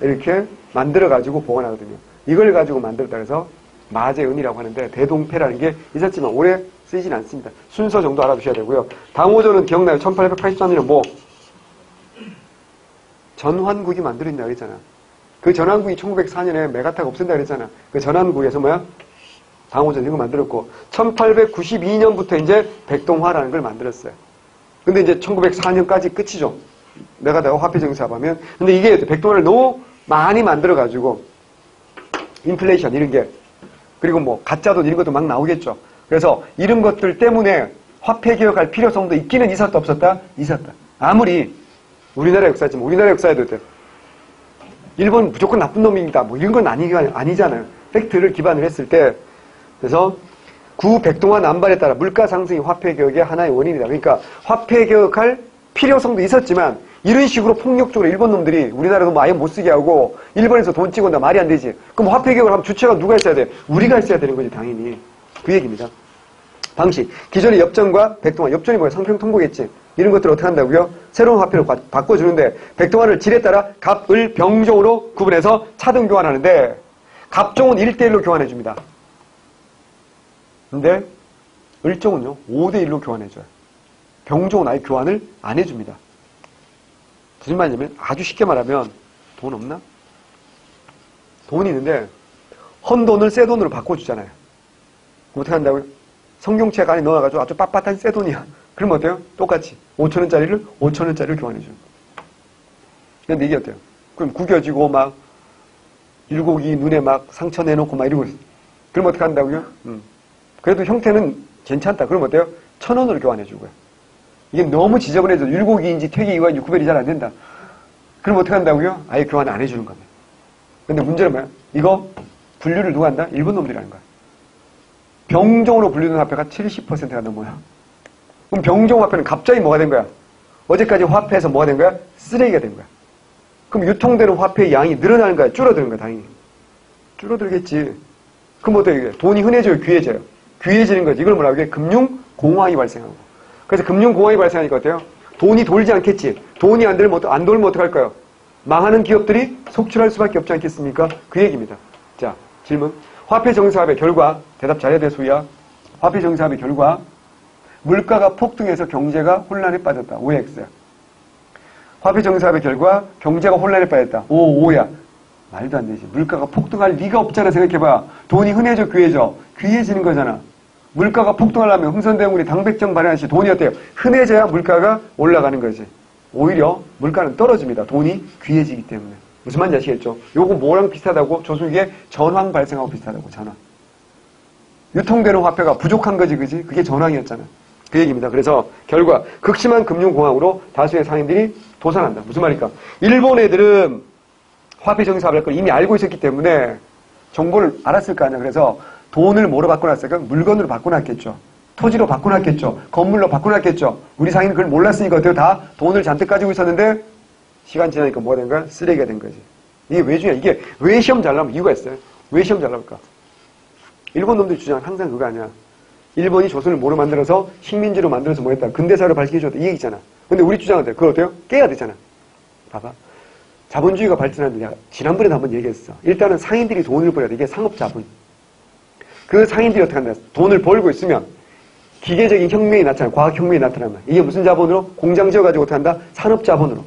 이렇게 만들어가지고 보관하거든요. 이걸 가지고 만들었다 해서 마제은이라고 하는데 대동패라는 게 있었지만 오래 쓰이진 않습니다. 순서 정도 알아두셔야 되고요. 당호전은 기억나요? 1883년에 뭐? 전환국이 만들어진다고 그랬잖아. 그 전환국이 1904년에 메가타가 없앤다고 그랬잖아. 그 전환국에서 뭐야? 당호전 이거 만들었고 1892년부터 이제 백동화라는 걸 만들었어요. 근데 이제 1904년까지 끝이죠. 메가타가 화폐정사업 하면. 근데 이게 백동화를 너무 많이 만들어가지고 인플레이션 이런 게 그리고 뭐 가짜돈 이런 것도 막 나오겠죠. 그래서 이런 것들 때문에 화폐 개혁할 필요성도 있기는 있었다 없었다? 있었다. 아무리 우리나라 역사지만 우리나라 역사에도 돼. 일본 무조건 나쁜 놈입니다. 뭐 이런 건 아니잖아요. 팩트를 기반을 했을 때 그래서 구 백동화 남발에 따라 물가 상승이 화폐 개혁의 하나의 원인이다. 그러니까 화폐 개혁할 필요성도 있었지만 이런 식으로 폭력적으로 일본 놈들이 우리나라도 뭐 아예 못 쓰게 하고 일본에서 돈 찍어온다 말이 안 되지. 그럼 화폐 개혁을 하면 주체가 누가 했어야 돼? 우리가 했어야 되는 거지 당연히. 그 얘기입니다. 방식. 기존의 엽전과 백동화. 엽전이 뭐야? 상평통보겠지. 이런 것들을 어떻게 한다고요? 새로운 화폐로 바꿔주는데 백동화를 질에 따라 갑, 을, 병종으로 구분해서 차등 교환하는데 갑종은 1대1로 교환해줍니다. 근데 을종은요 5대1로 교환해줘요. 병종은 아예 교환을 안 해줍니다. 무슨 말이냐면 아주 쉽게 말하면 돈 없나? 돈이 있는데 헌돈을 새 돈으로 바꿔주잖아요. 그럼 어떻게 한다고요? 성경책 안에 넣어가지고 아주 빳빳한 새 돈이야. 그럼 어때요? 똑같이 5천원짜리를 5천원짜리로 교환해줘요. 근데 이게 어때요? 그럼 구겨지고 막 일곡이 눈에 막 상처 내놓고 막 이러고 있어요. 그럼 어떻게 한다고요? 그래도 형태는 괜찮다. 그럼 어때요? 1,000원으로 교환해주고요. 이게 너무 지저분해서 율곡이인지 퇴계이와인지 구별이 잘 안 된다. 그럼 어떻게 한다고요? 아예 교환 안 해주는 겁니다. 근데 문제는 뭐야? 이거 분류를 누가 한다? 일본 놈들이 하는 거야. 병종으로 분류된 화폐가 70%가 넘어요. 그럼 병종 화폐는 갑자기 뭐가 된 거야? 어제까지 화폐에서 뭐가 된 거야? 쓰레기가 된 거야. 그럼 유통되는 화폐의 양이 늘어나는 거야? 줄어드는 거야? 당연히. 줄어들겠지. 그럼 어떻게 돼? 돈이 흔해져요? 귀해져요? 귀해지는 거지. 이걸 뭐라고 해? 금융공황이 발생하고. 그래서 금융공황이 발생하니까 어때요? 돈이 돌지 않겠지. 돈이 안 돌면 어떡할까요? 망하는 기업들이 속출할 수밖에 없지 않겠습니까? 그 얘기입니다. 자, 질문. 화폐정사합의 결과, 대답 잘해야 돼, 소희야. 화폐정사합의 결과, 물가가 폭등해서 경제가 혼란에 빠졌다. 5X야. 화폐정사합의 결과, 경제가 혼란에 빠졌다. 5야. 말도 안 되지. 물가가 폭등할 리가 없잖아, 생각해봐. 돈이 흔해져, 귀해져. 귀해지는 거잖아. 물가가 폭등하려면 흥선대원군이 당백정 발행하시 돈이 어때요? 흔해져야 물가가 올라가는 거지. 오히려 물가는 떨어집니다. 돈이 귀해지기 때문에. 무슨 말인지 아시겠죠? 요거 뭐랑 비슷하다고? 조선위기에 전황 발생하고 비슷하다고, 전황. 유통되는 화폐가 부족한 거지, 그지? 그게 전황이었잖아. 그 얘기입니다. 그래서 결과 극심한 금융공황으로 다수의 상인들이 도산한다. 무슨 말일까? 일본 애들은 화폐 정사합을 걸 이미 알고 있었기 때문에 정보를 알았을 거 아니야. 그래서 돈을 뭐로 바꿔놨을까? 물건으로 바꿔놨겠죠. 토지로 바꿔놨겠죠. 건물로 바꿔놨겠죠. 우리 상인은 그걸 몰랐으니까 어때요? 다 돈을 잔뜩 가지고 있었는데 시간 지나니까 뭐가 된 거야? 쓰레기가 된 거지. 이게 왜 중요해? 이게 왜 시험 잘 나오면 이유가 있어요. 왜 시험 잘 나올까? 일본 놈들 주장 항상 그거 아니야. 일본이 조선을 뭐로 만들어서 식민지로 만들어서 뭐 했다. 근대사를 발전해줬다. 이 얘기잖아. 근데 우리 주장은 그걸 어때요? 깨야 되잖아. 봐봐. 자본주의가 발전하는데 내가 지난번에도 한번 얘기했어. 일단은 상인들이 돈을 벌어야 돼. 이게 상업자본. 그 상인들이 어떻게 한다? 돈을 벌고 있으면 기계적인 혁명이 나타나, 과학혁명이 나타나면 이게 무슨 자본으로? 공장 지어가지고 어떻게 한다? 산업자본으로.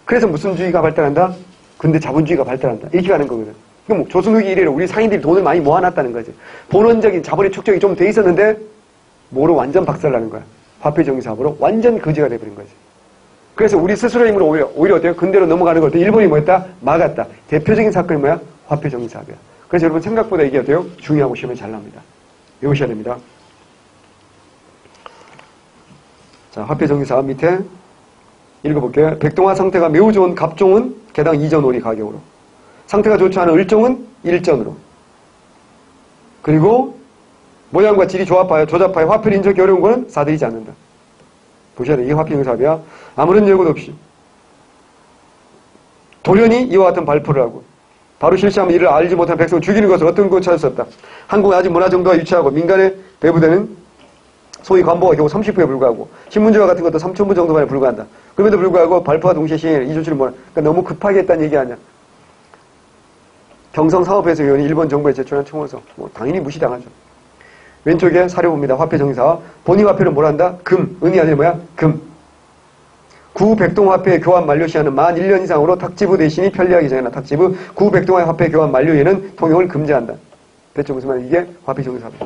그래서 무슨 주의가 발달한다? 근데 자본주의가 발달한다. 이렇게 가는 거거든. 그럼 조선후기 이래로 우리 상인들이 돈을 많이 모아놨다는 거지. 본원적인 자본의 축적이 좀 돼 있었는데 뭐로 완전 박살나는 거야. 화폐정사합으로 완전 거지가 돼버린 거지. 그래서 우리 스스로의 힘으로 오히려 어때요? 근대로 넘어가는 걸 때 일본이 뭐 했다? 막았다. 대표적인 사건이 뭐야? 화폐정사합이야. 그래서 여러분 생각보다 이게 어때요? 중요하고 시험에 잘 나옵니다. 외우셔야 됩니다. 자, 화폐정사합 밑에 읽어볼게요. 백동화 상태가 매우 좋은 갑종은 개당 2전 5리 가격으로. 상태가 좋지 않은 을종은 1전으로. 그리고 모양과 질이 조잡하여 화폐를 인정하기 어려운 거는 사들이지 않는다. 보셔야 돼. 이게 화폐정사합이야. 아무런 예고도 없이 돌연히 이와 같은 발표를 하고 바로 실시하면 이를 알지 못한 백성을 죽이는 것을 어떤 것 찾을 수 없다. 한국은 아직 문화 정도가 유치하고 민간에 배부되는 소위 관보가 겨우 30부에 불과하고 신문지와 같은 것도 3,000부 정도만에 불과한다. 그럼에도 불구하고 발표와 동시에 시행해 이 조치를 뭐라. 그러니까 너무 급하게 했다는 얘기 아니야. 경성사업해석위원이 일본 정부에 제출한 청원서. 뭐 당연히 무시당하죠. 왼쪽에 사료봅니다. 화폐정사. 본위 화폐를 뭐라 한다? 금. 은이 아니라 뭐야? 금. 구백동화폐 교환 만료 시한은 만 1년 이상으로 탁지부 대신이 편리하기 전에나 탁지부 구백동화 화폐 교환 만료에는 통용을 금지한다. 대체 무슨 말이야? 이게 화폐정사입니다.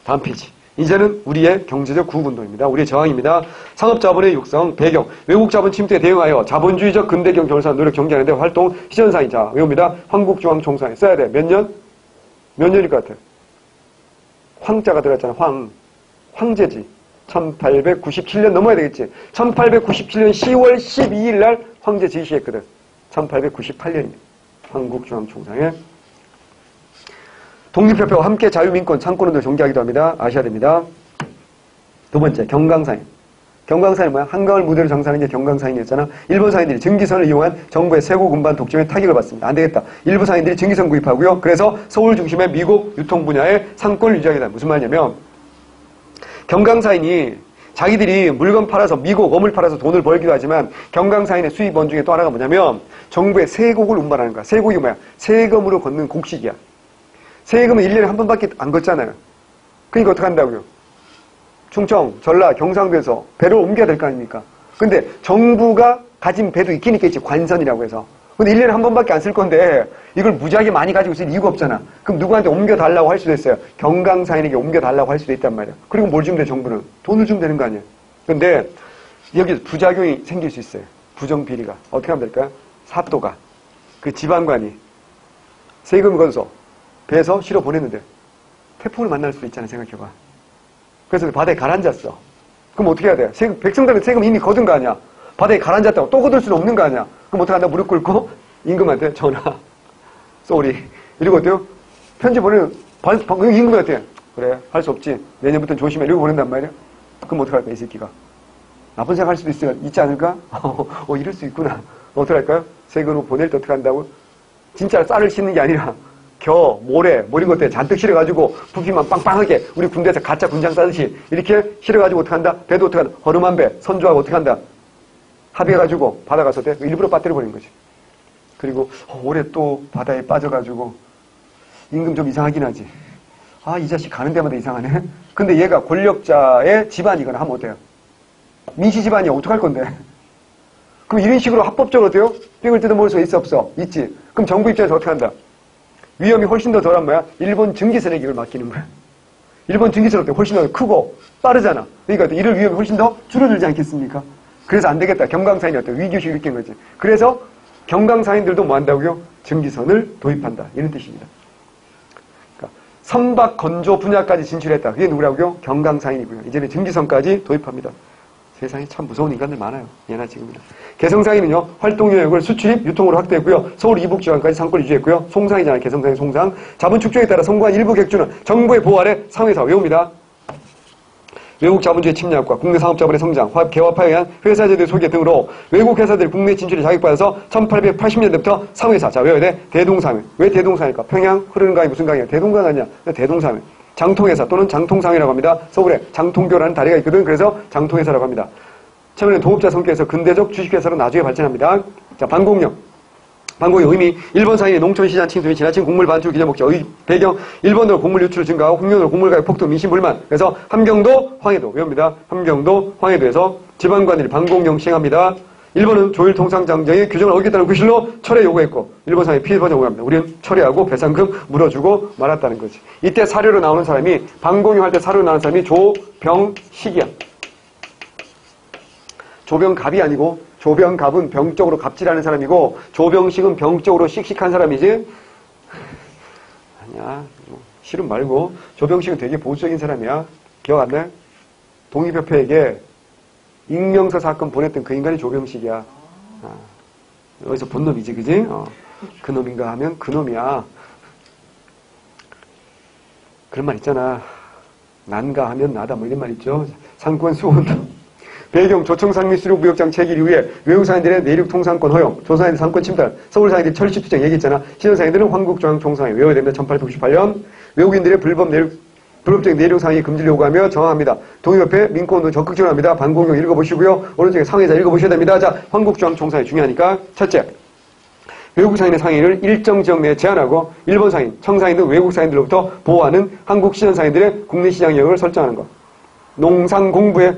다음 페이지. 이제는 우리의 경제적 구분도입니다. 우리의 저항입니다. 상업자본의 육성, 배경, 외국자본 침투에 대응하여 자본주의적 근대경 결산 노력 경제하는데 활동 시전상이. 자, 외웁니다. 한국중앙총상에 써야 돼. 몇 년? 몇 년일 것 같아요? 황자가 들어갔잖아. 황제지. 1897년 넘어야 되겠지. 1897년 10월 12일 날 황제 지시했거든. 1898년입니다. 한국중앙총상에. 독립협회와 함께 자유민권 창권운동을 전개하기도 합니다. 아셔야 됩니다. 두 번째, 경강사인. 경강사인이 뭐야? 한강을 무대로 장사하는 게 경강사인이었잖아. 일본 사인들이 증기선을 이용한 정부의 세고 군반 독점에 타격을 받습니다. 안 되겠다. 일부 사인들이 증기선 구입하고요. 그래서 서울 중심의 미국 유통 분야의 상권을 유지하게. 무슨 말이냐면 경강사인이 자기들이 물건 팔아서 미국 어물 팔아서 돈을 벌기도 하지만 경강사인의 수입원 중에 또 하나가 뭐냐면 정부의 세곡을 운반하는 거야. 세곡이 뭐야? 세금으로 걷는 곡식이야. 세금은 1년에 한 번밖에 안 걷잖아요. 그러니까 어떻게 한다고요? 충청, 전라, 경상도에서 배를 옮겨야 될 거 아닙니까? 근데 정부가 가진 배도 있긴 있겠지. 관선이라고 해서. 근데 1년에 한 번밖에 안 쓸 건데 이걸 무지하게 많이 가지고 있을 이유가 없잖아. 그럼 누구한테 옮겨달라고 할 수도 있어요. 경강사인에게 옮겨달라고 할 수도 있단 말이야. 그리고 뭘 주면 돼, 정부는? 돈을 주면 되는 거 아니에요. 근데 여기서 부작용이 생길 수 있어요. 부정비리가. 어떻게 하면 될까요? 사또가, 그 지방관이 세금을 걷어서 배에서 실어 보냈는데 태풍을 만날 수도 있잖아. 생각해봐. 그래서 바다에 가라앉았어. 그럼 어떻게 해야 돼? 백성들은 세금 이미 걷은 거 아니야. 바다에 가라앉았다고 또 걷을 수는 없는 거 아니야. 그럼 어떻게 한다? 무릎 꿇고 임금한테 전화. 쏘리. 이러고 어때요? 편지 보내는 임금한테 그래 할 수 없지. 내년부터는 조심해. 이러고 보낸단 말이야. 그럼 어떡할까 이 새끼가? 나쁜 생각 할 수도 있지 않을까? 이럴 수 있구나. 어떡할까요? 세금으로 보낼 때 어떻게 한다고? 진짜 쌀을 씻는 게 아니라 모래, 뭐 이런 것들 잔뜩 실어가지고 부피만 빵빵하게 우리 군대에서 가짜 군장 싸듯이 이렇게 실어가지고 어떻게 한다? 배도 어떻게 한다? 허름한 배, 선조하고 어떻게 한다? 합의해가지고 바다 가서 일부러 빠뜨려버린 거지. 그리고 올해 또 바다에 빠져가지고 임금 좀 이상하긴 하지. 아, 이 자식 가는 데마다 이상하네. 근데 얘가 권력자의 집안이거나 하면 어때요? 민씨 집안이야. 어떡할 건데? 그럼 이런 식으로 합법적으로 어때요? 삥을 뜯어먹을 수가 있어 없어? 있지. 그럼 정부 입장에서 어떻게 한다? 위험이 훨씬 더 덜한 뭐야? 일본 증기선에게 이걸 맡기는 거야. 일본 증기선 어때? 훨씬 더 크고 빠르잖아. 그러니까 이럴 위험이 훨씬 더 줄어들지 않겠습니까? 그래서 안 되겠다. 경강사인이 어때? 위기의식을 일으킨 거지. 그래서 경강사인들도 뭐 한다고요? 증기선을 도입한다. 이런 뜻입니다. 그러니까 선박 건조 분야까지 진출했다. 그게 누구라고요? 경강사인이고요. 이제는 증기선까지 도입합니다. 세상에 참 무서운 인간들 많아요. 예나 지금이나. 개성상인은요, 활동 영역을 수출입, 유통으로 확대했고요. 서울 이북 지방까지 상권을 유지했고요. 송상이잖아요. 개성상인 송상. 자본 축적에 따라 성공한 일부 객주는 정부의 보호 아래 상회사 외웁니다. 외국 자본주의 침략과 국내 상업자본의 성장, 개화파에 의한 회사제도의 소개 등으로 외국 회사들이 국내 진출에 자격받아서 1880년대부터 상회사. 자, 외워야 돼. 대동상회. 왜 대동상회일까? 평양 흐르는 강이 무슨 강이야? 대동강 아니야? 대동상회. 장통회사 또는 장통상회라고 합니다. 서울에 장통교라는 다리가 있거든. 그래서 장통회사라고 합니다. 처음에는 동업자 성격에서 근대적 주식회사로 나중에 발전합니다. 자, 반공령. 반공의 의미, 일본 상인의 농촌시장 침투 및 지나친 곡물 반출 기저 목적, 배경, 일본으로 곡물 유출 증가하고 국내으로 곡물 가격 폭등, 민심 불만. 그래서 함경도, 황해도 외웁니다. 함경도, 황해도에서 지방관리를 반공령 시행합니다. 일본은 조일 통상장정의 규정을 어겼다는 구실로 철회 요구했고 일본 상인이 피해보자 요구합니다. 우리는 철회하고 배상금 물어주고 말았다는 거지. 이때 사료로 나오는 사람이 반공령 할 때 사료로 나오는 사람이 조병식이야. 조병갑이 아니고 조병갑은 병적으로 갑질하는 사람이고 조병식은 병적으로 씩씩한 사람이지. 아니야. 실은 말고 조병식은 되게 보수적인 사람이야. 기억 안 나? 독립협회에게 익명서 사건 보냈던 그 인간이 조병식이야. 어디서 본 놈이지, 그지? 그 놈인가 하면 그 놈이야. 그런 말 있잖아. 난가 하면 나다, 뭐 이런 말 있죠. 상권 수호운동. 배경 조청상미 수륙무역장 체결 이후에 외국상인들의 내륙 통상권 허용, 조상인들 상권 침탈, 서울상인들이 철시 투쟁 얘기했잖아. 신현상인들은 황국중앙총상회 외워야 됩니다. 1898년 외국인들의 불법적인 내륙 상의 금지를 요구하며 저항합니다. 독립협회 민권운동 적극 지원합니다. 반공령 읽어보시고요. 오른쪽에 상회사 읽어보셔야 됩니다. 자, 황국중앙총상회 중요하니까 첫째, 외국 상인의 상인을 일정 지역 내에 제한하고 일본 상인, 청상인 등 외국 상인들로부터 보호하는 한국 시전 상인들의 국내 시장 영역을 설정하는 것. 농상 공부의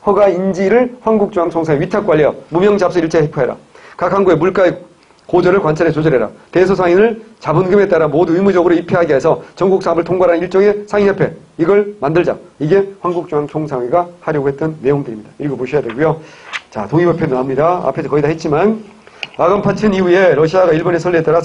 허가 인지를 황국중앙총상회 위탁관리하여 무명잡수 일제 회포해라. 각 항구의 물가의 고절을 관찰해 조절해라. 대소상인을 자본금에 따라 모두 의무적으로 입회하게 해서 전국 사업을 통과하는 일종의 상인협회. 이걸 만들자. 이게 황국중앙총상회가 하려고 했던 내용들입니다. 읽어보셔야 되고요. 자, 독립협회 나옵니다. 앞에서 거의 다 했지만 아간파천 이후에 러시아가 일본의 선례에 따라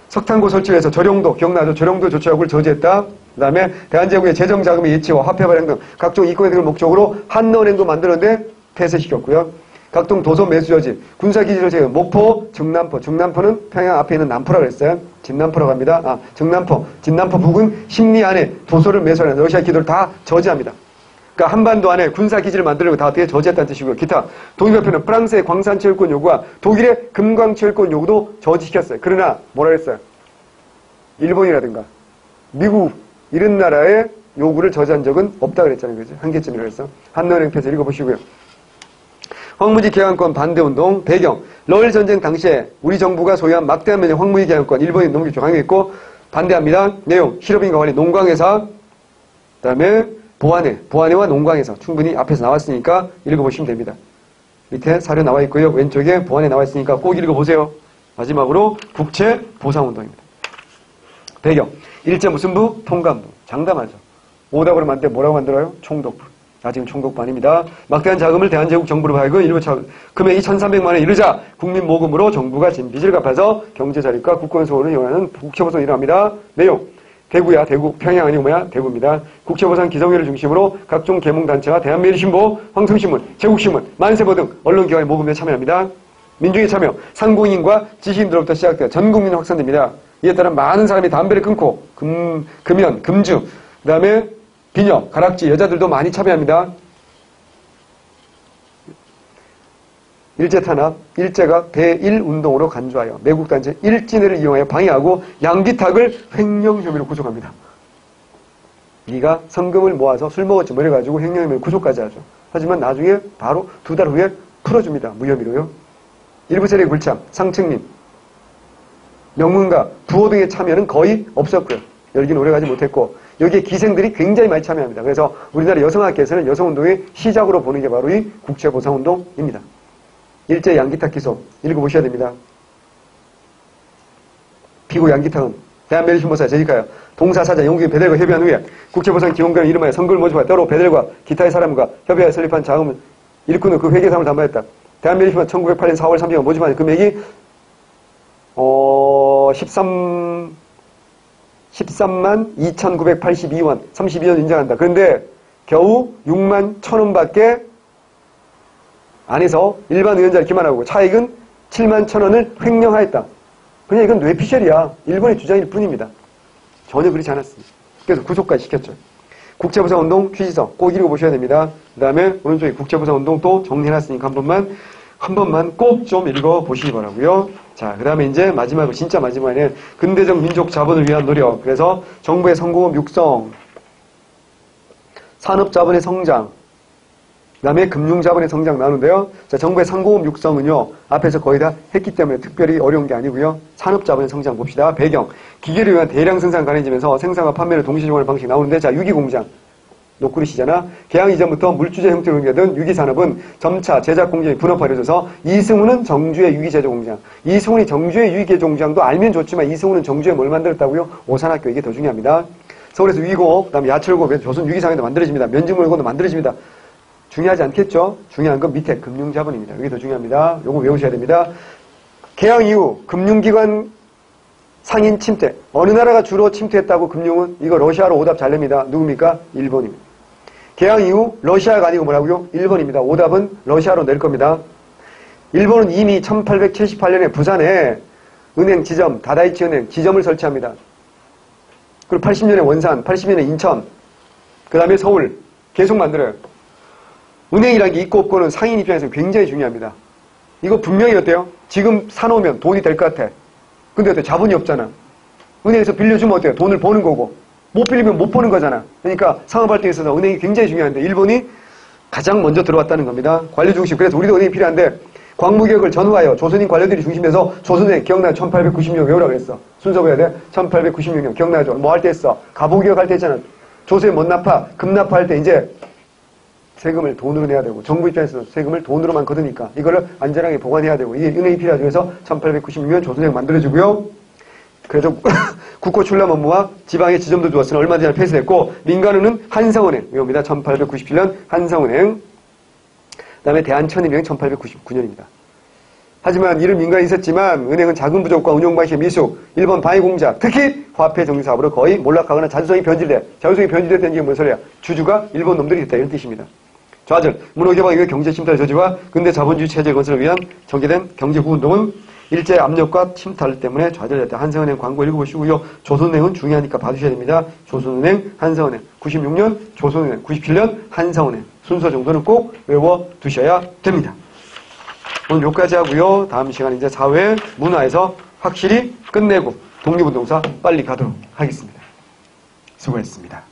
석탄고 설치를 해서 저룡도, 기억나죠? 저룡도 조치하고를 저지했다. 그 다음에 대한제국의 재정자금의 예치와 화폐 발행 등 각종 이권 혜택을 목적으로 한너은행도 만들었는데 폐쇄시켰고요. 각종 도서 매수 저지, 군사기지를 제외 목포, 중남포. 중남포는 평양 앞에 있는 남포라고 그랬어요. 진남포라고 합니다. 진남포. 진남포 북은 심리 안에 도서를 매수하는 러시아 기도를 다 저지합니다. 그러니까 한반도 안에 군사기지를 만들려고 다 어떻게 저지했다는 뜻이고요. 기타. 독립협회는 프랑스의 광산채굴권 요구와 독일의 금광채굴권 요구도 저지시켰어요. 그러나 뭐라 그랬어요? 일본이라든가 미국 이런 나라의 요구를 저지한 적은 없다 그랬잖아요. 그죠? 한계점이라고 했어. 한너은행 폐쇄 읽어보시고요. 황무지 개항권 반대운동 배경. 러일 전쟁 당시에 우리 정부가 소유한 막대한 면적 황무지 개항권 일본이 농기쪽 강요했고 반대합니다. 내용 실업인과 관리 농광회사 그 다음에 보안회와 농광회사 충분히 앞에서 나왔으니까 읽어보시면 됩니다. 밑에 사료 나와 있고요. 왼쪽에 보안회 나와 있으니까 꼭 읽어보세요. 마지막으로 국채보상운동입니다. 배경 일제 무슨부? 통감부. 장담하죠. 오답으로 만들 때 뭐라고 만들어요? 총독부. 아직은 총독부 아닙니다. 막대한 자금을 대한제국 정부로 하여금 일부 금액이 1,300만 원에 이르자 국민 모금으로 정부가 진 빚을 갚아서 경제자립과 국권 소원을 이용하는 국채보상이 일어납니다. 내용 대구야. 대구. 평양 아니고 뭐야? 대구입니다. 국채보상 기성회를 중심으로 각종 계몽단체와 대한매일신보, 황성신문, 제국신문, 만세보 등 언론기관의 모금에 참여합니다. 민중의 참여, 상공인과 지식인들로부터 시작되어 전국민으로 확산됩니다. 이에 따라 많은 사람이 담배를 끊고 금연, 금주, 그 다음에 비녀, 가락지, 여자들도 많이 참여합니다. 일제 탄압, 일제가 대일 운동으로 간주하여 매국단체 일진회를 이용하여 방해하고 양기탁을 횡령 혐의로 구속합니다. 네가 성금을 모아서 술 먹었지 뭐 이래가지고 횡령 혐의로 구속까지 하죠. 하지만 나중에 바로 2달 후에 풀어줍니다. 무혐의로요. 일부 세력의 불참, 상층림, 명문가, 부호 등의 참여는 거의 없었고요. 열기는 오래가지 못했고 여기에 기생들이 굉장히 많이 참여합니다. 그래서 우리나라 여성학계에서는 여성운동의 시작으로 보는 게 바로 이 국제보상운동입니다. 일제 양기탁 기소 읽어보셔야 됩니다. 피고 양기탁은 대한메디신보사에 재직하여 동사사자 영국의 베델과 협의한 후에 국제보상기원관을 이름하여 선금을 모집하여 따로 베델과 기타의 사람과 협의하여 설립한 자금을 일꾼 후 그 회계사항을 담보했다. 대한메디신보사 1908년 4월 30일 모집한 금액이 13만 2,982원 32원 인정한다. 그런데 겨우 6만 1,000원밖에 안 해서 일반 의원자를 기만하고 차익은 7만 1,000원을 횡령하였다. 그냥 이건 뇌피셜이야. 일본의 주장일 뿐입니다. 전혀 그렇지 않았습니다. 그래서 구속까지 시켰죠. 국제보상운동 취지서 꼭 읽어보셔야 됩니다. 그 다음에 오른쪽에 국제보상운동 또 정리해놨으니까 한 번만 꼭 좀 읽어보시기 바라고요. 자, 그 다음에 이제 마지막으로 진짜 마지막에는 근대적 민족 자본을 위한 노력. 그래서 정부의 성공업 육성, 산업자본의 성장, 그 다음에 금융자본의 성장 나오는데요. 자, 정부의 상공업 육성은요, 앞에서 거의 다 했기 때문에 특별히 어려운 게 아니고요. 산업자본의 성장 봅시다. 배경, 기계를 위한 대량 생산 가능해지면서 생산과 판매를 동시 제공하는 방식이 나오는데, 자, 유기공장. 노크리시잖아. 개항 이전부터 물주제 형태로 운영되던 유기산업은 점차 제작 공장이 분업화되어져서 이승우는 정주의 유기제조공장, 이승훈이 정주의 유기제조공장도 알면 좋지만 이승우는 정주에 뭘 만들었다고요? 오산학교. 이게 더 중요합니다. 서울에서 유기공업, 그 다음에 야철공업, 조선 유기상에도 만들어집니다. 면직물건도 만들어집니다. 중요하지 않겠죠? 중요한 건 밑에 금융자본입니다. 이게 더 중요합니다. 요거 외우셔야 됩니다. 개항 이후 금융기관 상인 침투. 어느 나라가 주로 침투했다고 금융은? 이거 러시아로 오답 잘 냅니다. 누굽니까? 일본입니다. 개항 이후 러시아가 아니고 뭐라고요? 일본입니다. 오답은 러시아로 낼 겁니다. 일본은 이미 1878년에 부산에 은행 지점, 다다이치 은행 지점을 설치합니다. 그리고 80년에 원산, 80년에 인천, 그 다음에 서울 계속 만들어요. 은행이라는 게 있고 없고는 상인 입장에서 굉장히 중요합니다. 이거 분명히 어때요? 지금 사놓으면 돈이 될 것 같아. 근데 어때? 자본이 없잖아. 은행에서 빌려주면 어때요? 돈을 버는 거고. 못 빌리면 못 버는 거잖아. 그러니까 상업활동에 있어서 은행이 굉장히 중요한데 일본이 가장 먼저 들어왔다는 겁니다. 관료 중심. 그래서 우리도 은행이 필요한데 광무개혁을 전후하여 조선인 관료들이 중심돼서 조선은행 기억나요? 1896년 외우라 그랬어. 순서 외워야 돼? 1896년 기억나죠? 뭐 할 때 했어? 가보개혁 할 때 했잖아. 조세 못납파, 금납파 할 때 이제 세금을 돈으로 내야 되고 정부 입장에서 세금을 돈으로만 거두니까 이거를 안전하게 보관해야 되고 이게 은행이 필요하죠. 그래서 1896년 조선은행 만들어지고요. 그래서 국고 출납 업무와 지방의 지점도 주었으나 얼마 전에 폐쇄했고 민간은행 한성은행 외웁니다. 1897년 한성은행. 그 다음에 대한천인은행 1899년입니다. 하지만 이런 민간이 있었지만 은행은 자금 부족과 운용 방식의 미숙, 일본 방해 공작, 특히 화폐 정리 사업으로 거의 몰락하거나 자주성이 변질돼. 자주성이 변질됐다는 게 뭔 소리야? 주주가 일본 놈들이 됐다 이런 뜻입니다. 좌절, 문호개방 이후 경제 침탈 저지와 근대 자본주의 체제 건설을 위한 전개된 경제 후운동은 일제 압력과 침탈 때문에 좌절됐다. 한성은행 광고 읽어보시고요. 조선은행은 중요하니까 봐주셔야 됩니다. 조선은행, 한성은행. 96년 조선은행, 97년 한성은행. 순서 정도는 꼭 외워두셔야 됩니다. 오늘 여기까지 하고요. 다음 시간 이제 사회 문화에서 확실히 끝내고 독립운동사 빨리 가도록 하겠습니다. 수고했습니다.